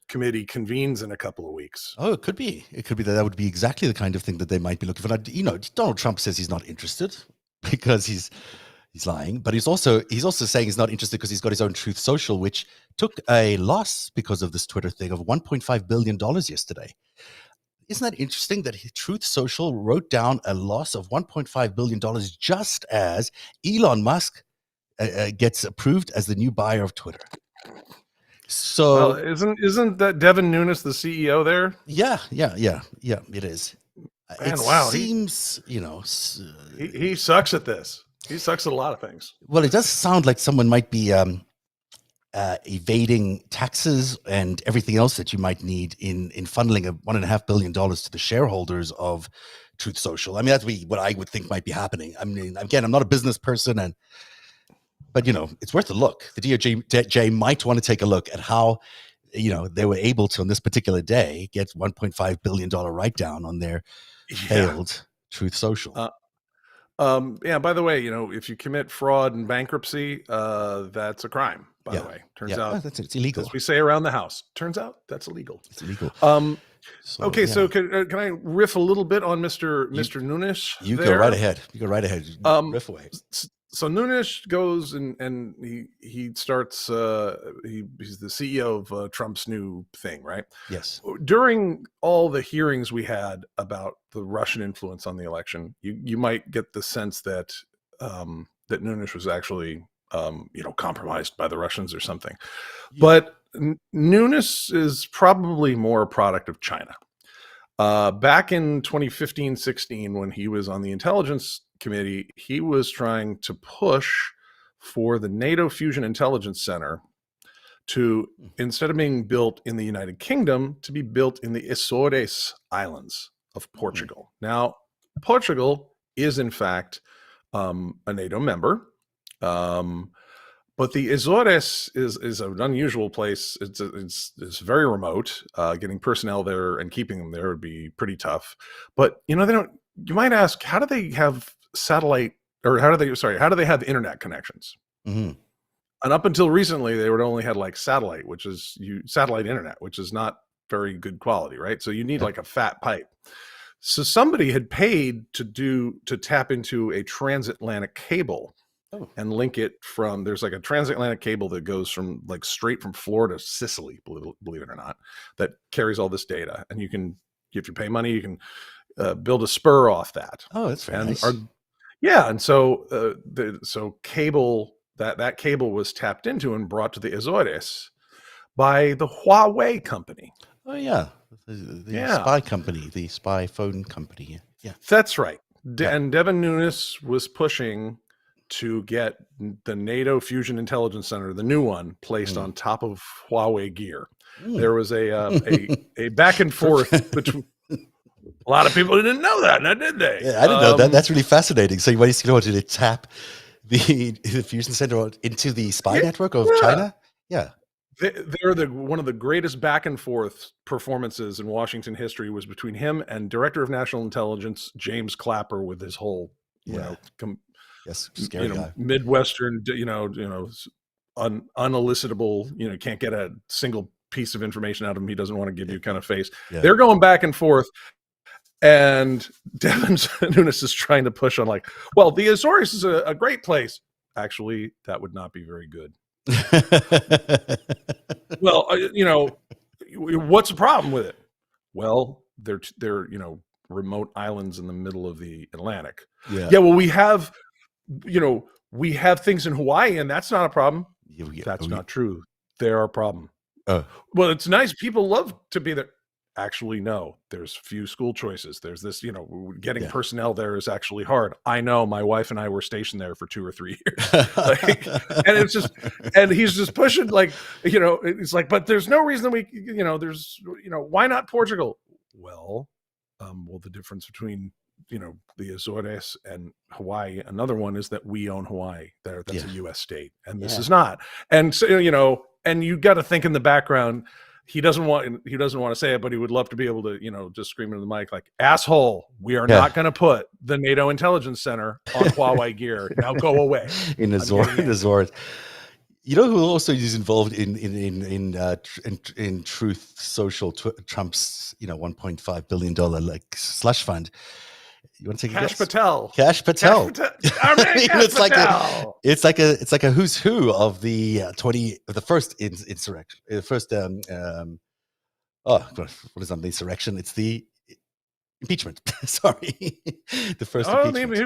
committee convenes in a couple of weeks. Oh, it could be. That would be exactly the kind of thing that they might be looking for. Donald Trump says he's not interested because he's lying, but he's also saying he's not interested because he's got his own Truth Social, which took a loss because of this Twitter thing of $1.5 billion yesterday. Isn't that interesting that Truth Social wrote down a loss of $1.5 billion just as Elon Musk gets approved as the new buyer of Twitter? So isn't that Devin Nunes the CEO there? Yeah, it is. Man, wow. Seems, he sucks at this. He sucks at a lot of things. Well, it does sound like someone might be evading taxes and everything else that you might need in funneling $1.5 billion to the shareholders of Truth Social. I mean, that's what I would think might be happening. I mean, again, I'm not a business person, but it's worth a look. The DOJ might want to take a look at how they were able to on this particular day get $1.5 billion write down on their failed Truth Social. By the way, if you commit fraud and bankruptcy, that's a crime. By the way, turns out it's illegal. As we say around the house, turns out that's illegal. It's illegal. So can I riff a little bit on Mr. Nunes? You go right ahead. Riff away. So Nunes goes and he starts. He's the CEO of Trump's new thing, right? Yes. During all the hearings we had about the Russian influence on the election, you might get the sense that that Nunes was actually compromised by the Russians or something. Yeah. But Nunes is probably more a product of China. Back in 2015-16, when he was on the intelligence committee, he was trying to push for the NATO Fusion Intelligence Center to, instead of being built in the United Kingdom, to be built in the Azores Islands of Portugal. Now, Portugal is in fact a NATO member. But the Azores is an unusual place. It's very remote. Getting personnel there and keeping them there would be pretty tough. But they don't. You might ask, how do they have satellite, or how do they have internet connections? Mm-hmm. And up until recently, they would only had like satellite internet, which is not very good quality, right? So you need like a fat pipe. So somebody had paid to tap into a transatlantic cable and link it from, there's like a transatlantic cable that goes from like straight from Florida to Sicily, believe it or not, that carries all this data. And you can, if you pay money, you can build a spur off that. Oh, that's very nice. And so that cable was tapped into and brought to the Azores by the Huawei company. Oh yeah, the spy company, the spy phone company. Yeah, that's right. And Devin Nunes was pushing to get the NATO Fusion Intelligence Center, the new one, placed on top of Huawei gear. There was a back and forth between. A lot of people didn't know that, now did they? Yeah, I didn't know that. That's really fascinating. So you wanted to tap the Fusion Center into the spy network of China? Yeah. They're one of the greatest back and forth performances in Washington history was between him and Director of National Intelligence James Clapper with his whole, scary guy. Midwestern, unelicitable, can't get a single piece of information out of him he doesn't want to give you kind of face. Yeah. They're going back and forth. And Devin Nunes is trying to push on like, well, the Azores is a great place. Actually, that would not be very good. Well, what's the problem with it? Well, they're remote islands in the middle of the Atlantic. Yeah. Well, we have things in Hawaii, and that's not a problem. That's not true. They're a problem. Well, it's nice. People love to be there. Actually, no, there's few school choices. There's this, getting personnel there is actually hard. I know, my wife and I were stationed there for 2 or 3 years. And it's just, and he's just pushing it's like, but there's no reason why not Portugal? Well, the difference between, the Azores and Hawaii, another one is that we own Hawaii. That's a U.S. state, and this is not. And so, and you got to think in the background, he doesn't want to say it, but he would love to be able to, just scream into the mic like, asshole, we are not going to put the NATO Intelligence Center on Huawei gear. Now go away. In Azores. You know who also is involved in Truth Social, Trump's, $1.5 billion slush fund? You want to take a guess? Kash Patel. It's like a who's who of the first insurrection. The first what is that? The insurrection? It's the impeachment. Sorry, the first. He was.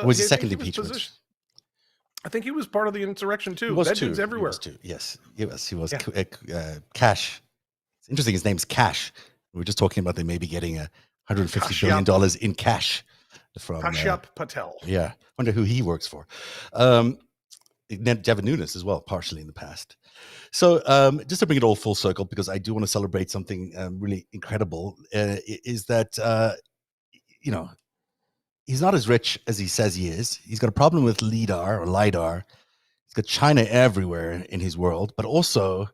Was the second impeachment? I think he was part of the insurrection too. He was too. Everywhere. Yes, he was. Kash. It's interesting. His name's Kash. We were just talking about they may be getting $150 billion in cash from Patel. Yeah, wonder who he works for. Devin Nunes as well, partially in the past. So just to bring it all full circle, because I do want to celebrate something really incredible, is that he's not as rich as he says he is. He's got a problem with LiDAR. He's got China everywhere in his world, but also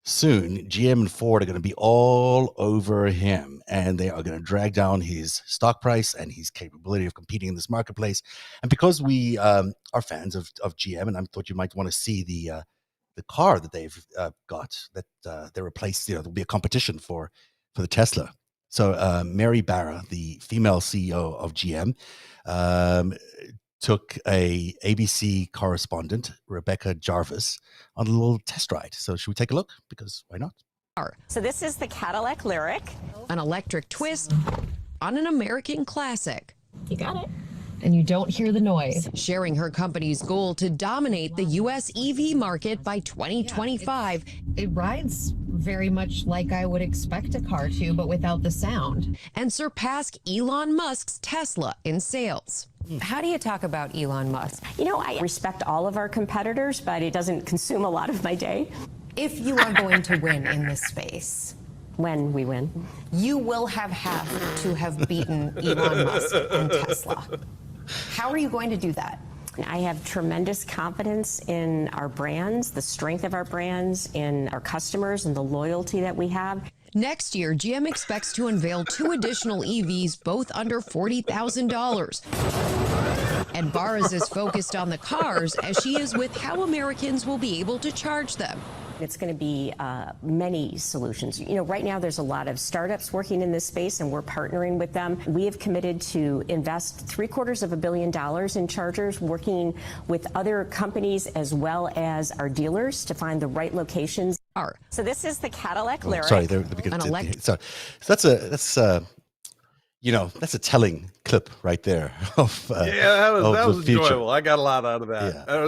soon GM and Ford are going to be all over him, and they are going to drag down his stock price and his capability of competing in this marketplace. And because we are fans of GM, and I thought you might want to see the car that they've got that they replaced, there'll be a competition for the Tesla. So Mary Barra, the female CEO of GM, took a ABC correspondent, Rebecca Jarvis, on a little test ride. So should we take a look? Because why not? So this is the Cadillac Lyric. An electric twist on an American classic. You got it. And you don't hear the noise. Sharing her company's goal to dominate the U.S. EV market by 2025. It rides very much like I would expect a car to, but without the sound. And surpass Elon Musk's Tesla in sales. How do you talk about Elon Musk? I respect all of our competitors, but it doesn't consume a lot of my day. If you are going to win in this space, when we win, you will have to have beaten Elon Musk and Tesla. How are you going to do that? I have tremendous confidence in our brands, the strength of our brands, in our customers, and the loyalty that we have. Next year, GM expects to unveil 2 additional EVs, both under $40,000. And Barr is as focused on the cars as she is with how Americans will be able to charge them. It's going to be many solutions. You know, right now there's a lot of startups working in this space, and we're partnering with them. We have committed to invest $750 million in chargers, working with other companies as well as our dealers to find the right locations. So this is the Cadillac Lyric. Sorry, so that's a telling clip right there. Of, that was the future. enjoyable. I got a lot out of that. Yeah, That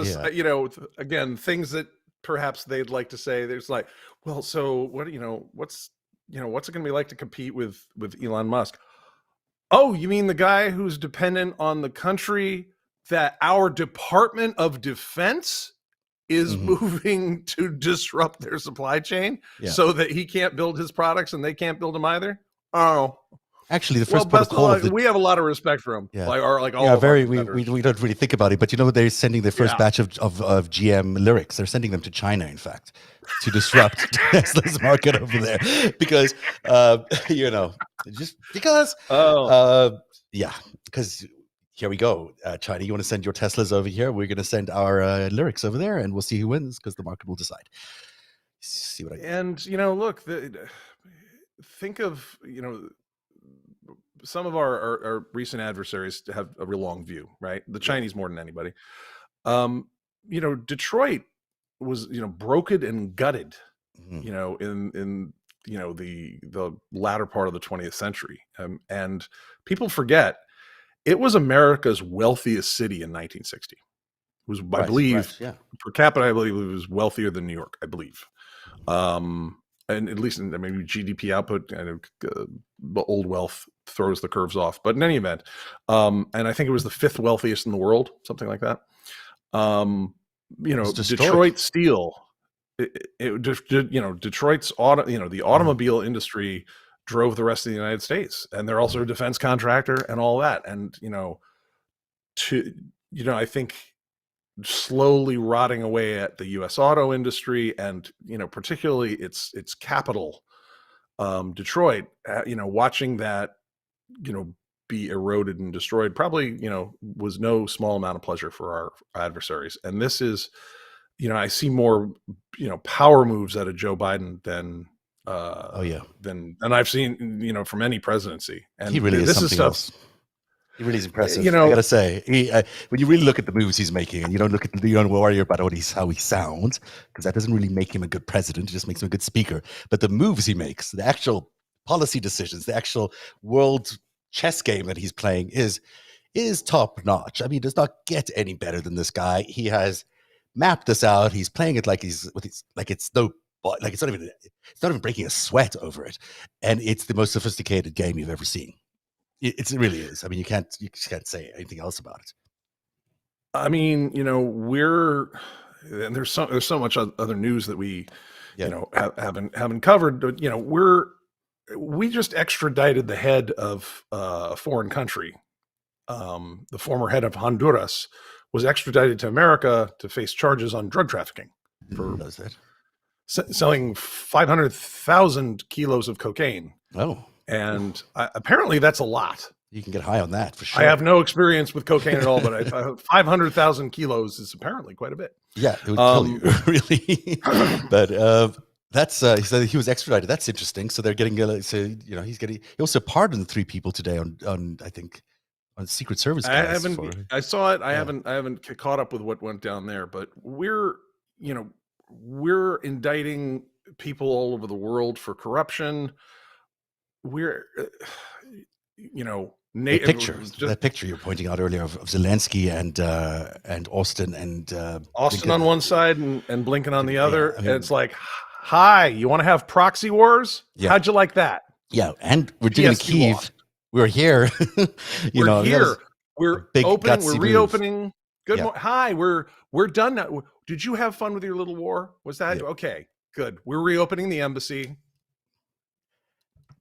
was, again, things that perhaps they'd like to say. There's like, well, so what? What's it going to be like to compete with Elon Musk? Oh, you mean the guy who's dependent on the country that our Department of Defense is moving to disrupt their supply chain so that he can't build his products and they can't build them either? Oh, actually, the first protocol we have a lot of respect for him. Yeah. We don't really think about it, but they're sending the first batch of GM Lyrics. They're sending them to China, in fact, to disrupt Tesla's market over there, because because here we go, China. You want to send your Teslas over here? We're going to send our Lyrics over there, and we'll see who wins, because the market will decide. See what I and look, think of some of our recent adversaries have a real long view, right? The Chinese more than anybody. Detroit was broken and gutted, in the latter part of the 20th century, and people forget it was America's wealthiest city in 1960. It was, I believe, per capita, I believe it was wealthier than New York, I believe. And at least in maybe GDP output, old wealth throws the curves off. But in any event, and I think it was the 5th wealthiest in the world, something like that. Detroit steel, Detroit's the automobile industry drove the rest of the United States, and they're also a defense contractor and all that. And I think slowly rotting away at the U.S. auto industry, and particularly its capital, Detroit. Watching that be eroded and destroyed probably was no small amount of pleasure for our adversaries. And this is I see more power moves out of Joe Biden than I've seen from any presidency. And he really is something else. He really is impressive. I gotta say, when you really look at the moves he's making, and you don't worry about how he sounds, because that doesn't really make him a good president. It just makes him a good speaker. But the moves he makes, the actual policy decisions, the actual world chess game that he's playing is top notch. I mean, it does not get any better than this guy. He has mapped this out. He's playing it like it's not even breaking a sweat over it, and it's the most sophisticated game you've ever seen. It really is. I mean, you just can't say anything else about it. I mean, there's so much other news that we, haven't covered. But, we just extradited the head of a foreign country. The former head of Honduras was extradited to America to face charges on drug trafficking for selling 500,000 kilos of cocaine. Oh. And apparently that's a lot. You can get high on that for sure. I have no experience with cocaine at all, but 500,000 kilos is apparently quite a bit. Yeah, it would kill you, really. But that's he said he was extradited. That's interesting. So they're getting he also pardoned 3 people today on I think on Secret Service guys. I saw it. I haven't caught up with what went down there, but we're indicting people all over the world for corruption. We're that picture you're pointing out earlier of Zelensky and Austin and Austin Blinken on one side and Blinken on the other. And it's like, hi, you want to have proxy wars? Yeah. How'd you like that? Yeah, and we're doing Kyiv. We're here. We're here. We're open. We're reopening. Move. Good. Hi. We're done now. Did you have fun with your little war? Was that okay? Good. We're reopening the embassy.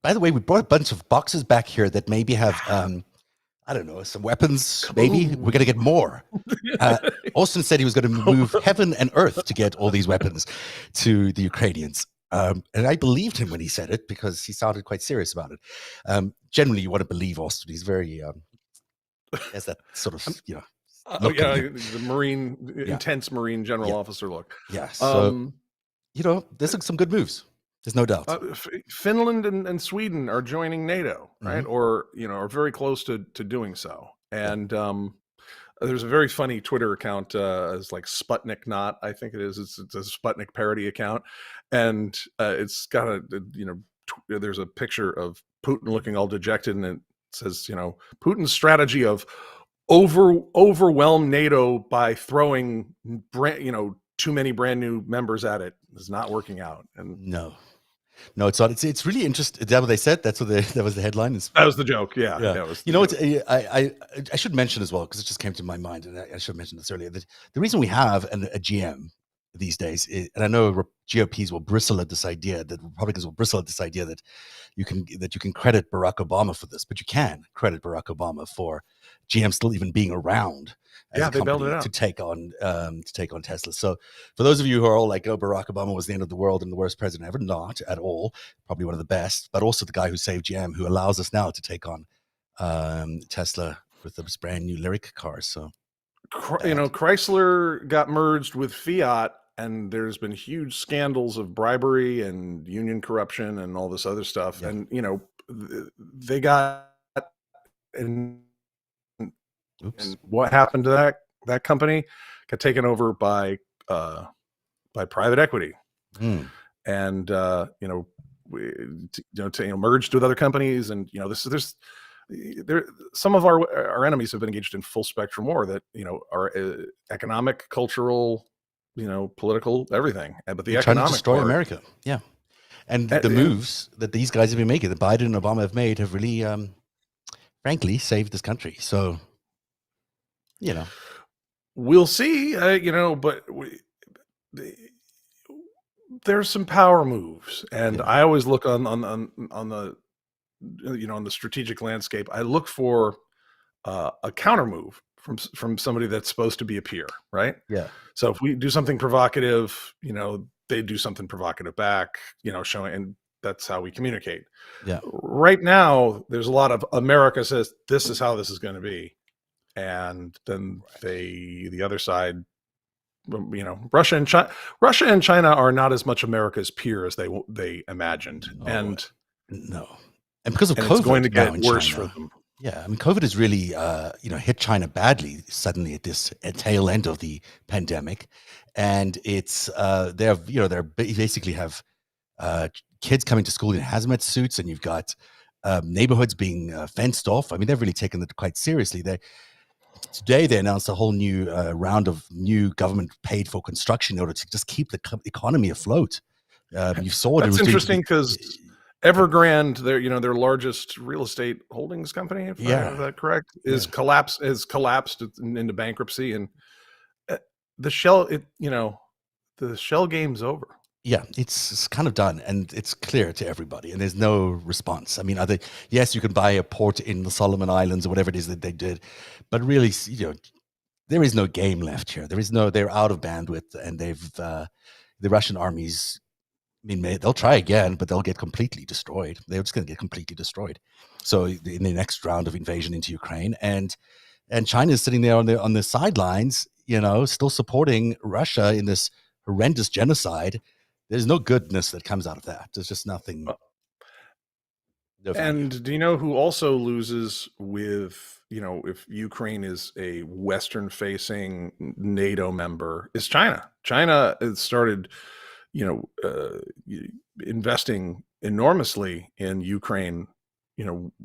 By the way, we brought a bunch of boxes back here that maybe have I don't know, some weapons, maybe. We're going to get more. Austin said he was going to move heaven and earth to get all these weapons to the Ukrainians. And I believed him when he said it because he sounded quite serious about it. Generally, you want to believe Austin. He's very, has that sort of, look yeah, in him. the Marine, intense Marine general officer look. Yeah. So, there's some good moves. There's no doubt. Finland and Sweden are joining NATO, right? Or, are very close to doing so. And there's a very funny Twitter account, it's like Sputnik Not, I think it is. It's a Sputnik parody account. And it's got there's a picture of Putin looking all dejected, and it says, Putin's strategy of overwhelm NATO by throwing too many brand new members at it is not working out. And no, it's not. It's really interesting. Is that what they said? That was the headline. That was the joke. Yeah. That was I should mention as well, because it just came to my mind, and I should mention this earlier, that the reason we have a GM these days, and I know GOPs will bristle at this idea, that Republicans will bristle at this idea that you can credit Barack Obama for this, but you can credit Barack Obama for GM still even being around as a company to take on Tesla. So for those of you who are all like, oh, Barack Obama was the end of the world and the worst president ever, not at all. Probably one of the best, but also the guy who saved GM, who allows us now to take on Tesla with those brand new Lyric cars. So Chrysler got merged with Fiat, and there's been huge scandals of bribery and union corruption and all this other stuff. And they got and what happened to that company? Got taken over by private equity, and merged with other companies. And some of our enemies have been engaged in full spectrum war that are economic, cultural, political, everything. But the economic trying to destroy America, and the moves that these guys have been making, that Biden and Obama have made, have really, frankly, saved this country. So, we'll see. But there's some power moves, and I always look on the on the strategic landscape. I look for a counter move from somebody that's supposed to be a peer, right? Yeah. So if we do something provocative, they do something provocative back, showing, and that's how we communicate. Yeah. Right now, there's a lot of America says this is how this is going to be, and then the other side, Russia and China are not as much America's peer as they imagined, and because of COVID, it's going to get worse China, for them. Yeah, I mean, COVID has really, hit China badly suddenly at this tail end of the pandemic, and it's they basically have kids coming to school in hazmat suits, and you've got neighborhoods being fenced off. I mean, they've really taken it quite seriously. Today they announced a whole new round of new government paid for construction in order to just keep the economy afloat. You saw it. That's interesting because Evergrande, their largest real estate holdings company, if I have that correct, has collapsed into bankruptcy, and the shell game's over. Yeah, it's kind of done, and it's clear to everybody, and there's no response. I mean, yes, you can buy a port in the Solomon Islands or whatever it is that they did, but really, there is no game left here. They're out of bandwidth, and the Russian armies, I mean, they'll try again, but they'll get completely destroyed. They're just going to get completely destroyed. So in the next round of invasion into Ukraine, and China is sitting there on the sidelines, still supporting Russia in this horrendous genocide. There's no goodness that comes out of that. There's just nothing. And do you know who also loses with, if Ukraine is a Western-facing NATO member, is China. China has started, investing enormously in Ukraine,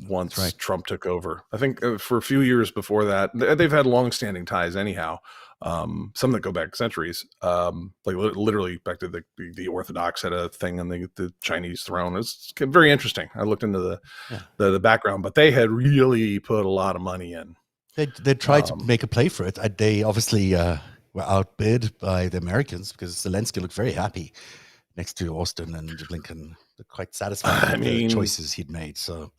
once Trump took over. I think for a few years before that, they've had long-standing ties anyhow. Some that go back centuries, like literally back to the Orthodox had a thing on the Chinese throne. It's very interesting. I looked into the background, but they had really put a lot of money in. They tried to make a play for it. They obviously were outbid by the Americans, because Zelensky looked very happy next to Austin and Blinken. They're quite satisfied with the choices he'd made. So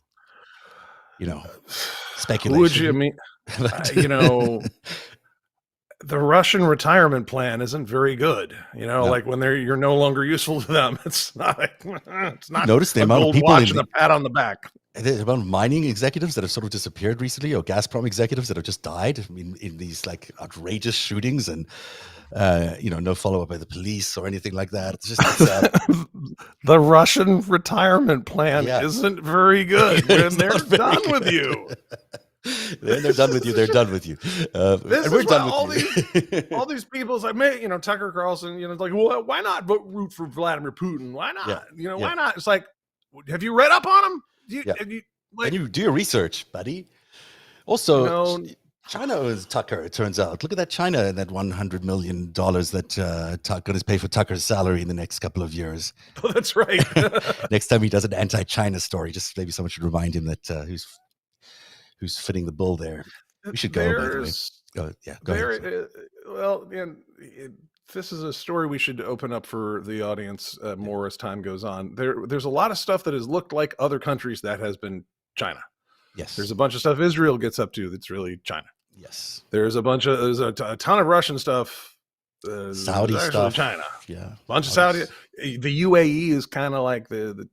speculation. Who would you mean? The Russian retirement plan isn't very good. Like when you're no longer useful to them. It's not. It's not. Notice the a amount of gold people watch and a pat on the back. The amount of mining executives that have sort of disappeared recently, or Gazprom executives that have just died. I mean, in these like outrageous shootings, and no follow up by the police or anything like that. It's just the Russian retirement plan isn't very good when they're done with you. When they're done with you, they're done with you. And we're done with you. All these people's like, Tucker Carlson, like, well, why not root for Vladimir Putin? Why not? Why not? It's like, have you read up on him? And you do your research, buddy. Also, China owns Tucker, it turns out. Look at that China and that $100 million that Tucker is pay for Tucker's salary in the next couple of years. Oh, that's right. Next time he does an anti-China story, just maybe someone should remind him that who's fitting the bill there. We should go, by the way. Go ahead. This is a story we should open up for the audience more as time goes on. There's a lot of stuff that has looked like other countries that has been China. Yes. There's a bunch of stuff Israel gets up to that's really China. Yes. There's a ton of Russian stuff. Saudi stuff. China. Yeah. Bunch of Saudi. The UAE is kind of like the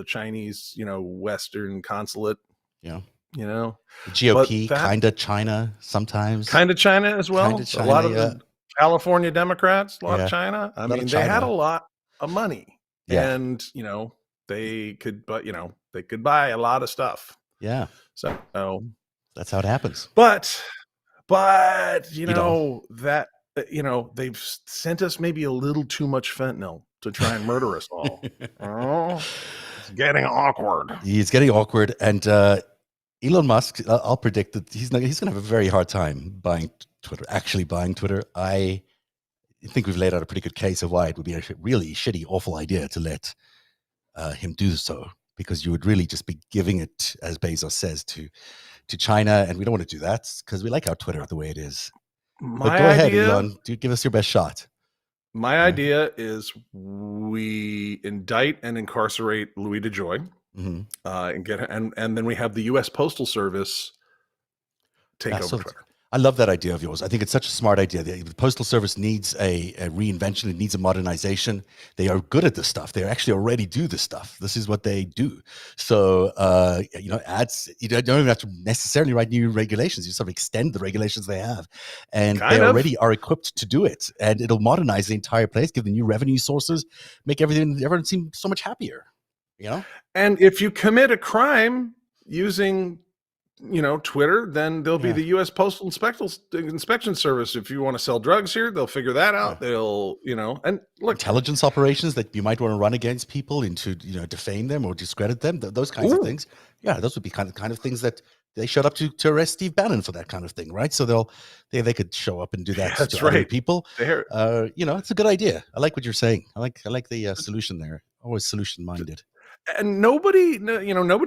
Chinese, Western consulate. Yeah. The GOP, kind of China sometimes. Kind of China as well. Kinda China, a lot of the California Democrats, a lot of China. I mean, they had a lot of money. Yeah. And, they could buy a lot of stuff. Yeah. So that's how it happens. But that they've sent us maybe a little too much fentanyl to try and murder us all. It's getting awkward. It's getting awkward, and Elon Musk, I'll predict that he's going to have a very hard time buying Twitter. I think we've laid out a pretty good case of why it would be a really shitty, awful idea to let him do so, because you would really just be giving it, as Bezos says, to China, and we don't want to do that because we like our Twitter the way it is. But go ahead, Elon. Give us your best shot. My idea is we indict and incarcerate Louis DeJoy, and then we have the U.S. Postal Service take over Twitter. I love that idea of yours. I think it's such a smart idea. The Postal Service needs a reinvention. It needs a modernization. They are good at this stuff. They actually already do this stuff. This is what they do. So, ads, you don't even have to necessarily write new regulations. You sort of extend the regulations they have. And they already are equipped to do it. And it'll modernize the entire place, give them new revenue sources, make everyone seem so much happier. And if you commit a crime using Twitter, then there'll be the U.S. Postal Inspection Service. If you want to sell drugs here, they'll figure that out. They'll, and look, intelligence operations that you might want to run against people into, defame them or discredit them. Those kinds of things. Yeah, those would be kind of things that they showed up to arrest Steve Bannon for that kind of thing, right? So they could show up and do that to other people. It's a good idea. I like what you're saying. I like the solution there. Always solution minded. And nobody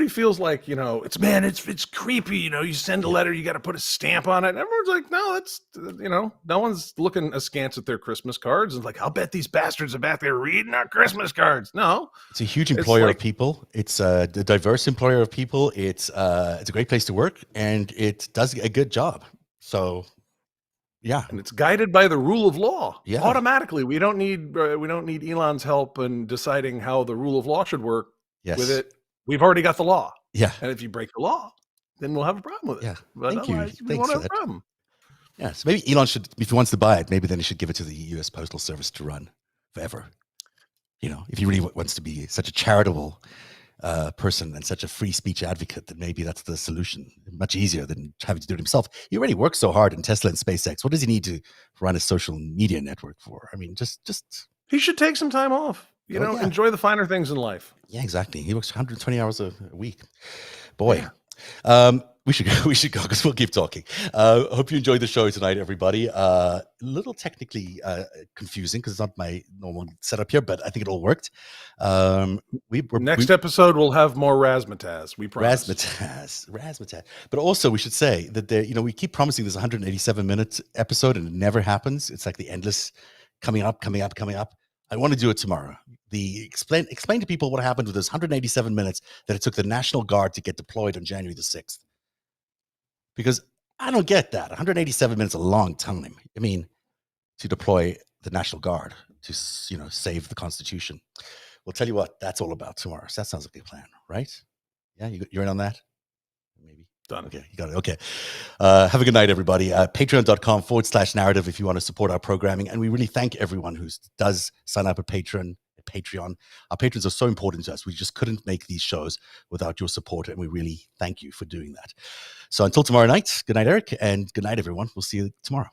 feels like, it's creepy. You send a letter, you got to put a stamp on it. And everyone's like, no, that's, no one's looking askance at their Christmas cards and like, I'll bet these bastards are back there reading our Christmas cards. No, it's a huge employer of people. It's a diverse employer of people. It's a great place to work, and it does a good job. So, yeah, and it's guided by the rule of law. Yeah, automatically. We don't need Elon's help in deciding how the rule of law should work. Yes. With it, we've already got the law. Yeah. And if you break the law, then we'll have a problem with it. Yeah. But Thank you. We won't have a problem. Yeah. So maybe Elon should, if he wants to buy it, maybe then he should give it to the U.S. Postal Service to run forever. If he really wants to be such a charitable person and such a free speech advocate, then maybe that's the solution. Much easier than having to do it himself. He already works so hard in Tesla and SpaceX. What does he need to run a social media network for? I mean, just he should take some time off. Enjoy the finer things in life. Yeah, exactly. He works 120 hours a week. Boy. Yeah. We should go because we'll keep talking. Hope you enjoyed the show tonight, everybody. A little technically confusing because it's not my normal setup here, but I think it all worked. Next episode we'll have more razzmatazz. We promise. Razzmatazz. But also we should say that we keep promising this 187-minute episode and it never happens. It's like the endless coming up. I want to do it tomorrow. Explain to people what happened with those 187 minutes that it took the National Guard to get deployed on January the 6th. Because I don't get that. 187 minutes is a long time. I mean, to deploy the National Guard to, save the Constitution. We'll tell you what that's all about tomorrow. So that sounds like a plan, right? Yeah, you're in on that? Maybe. Done. Okay, you got it. Okay. Have a good night, everybody. Patreon.com/narrative if you want to support our programming. And we really thank everyone who does sign up at Patreon. Our patrons are so important to us. We just couldn't make these shows without your support. And we really thank you for doing that. So until tomorrow night, good night, Eric. And good night, everyone. We'll see you tomorrow.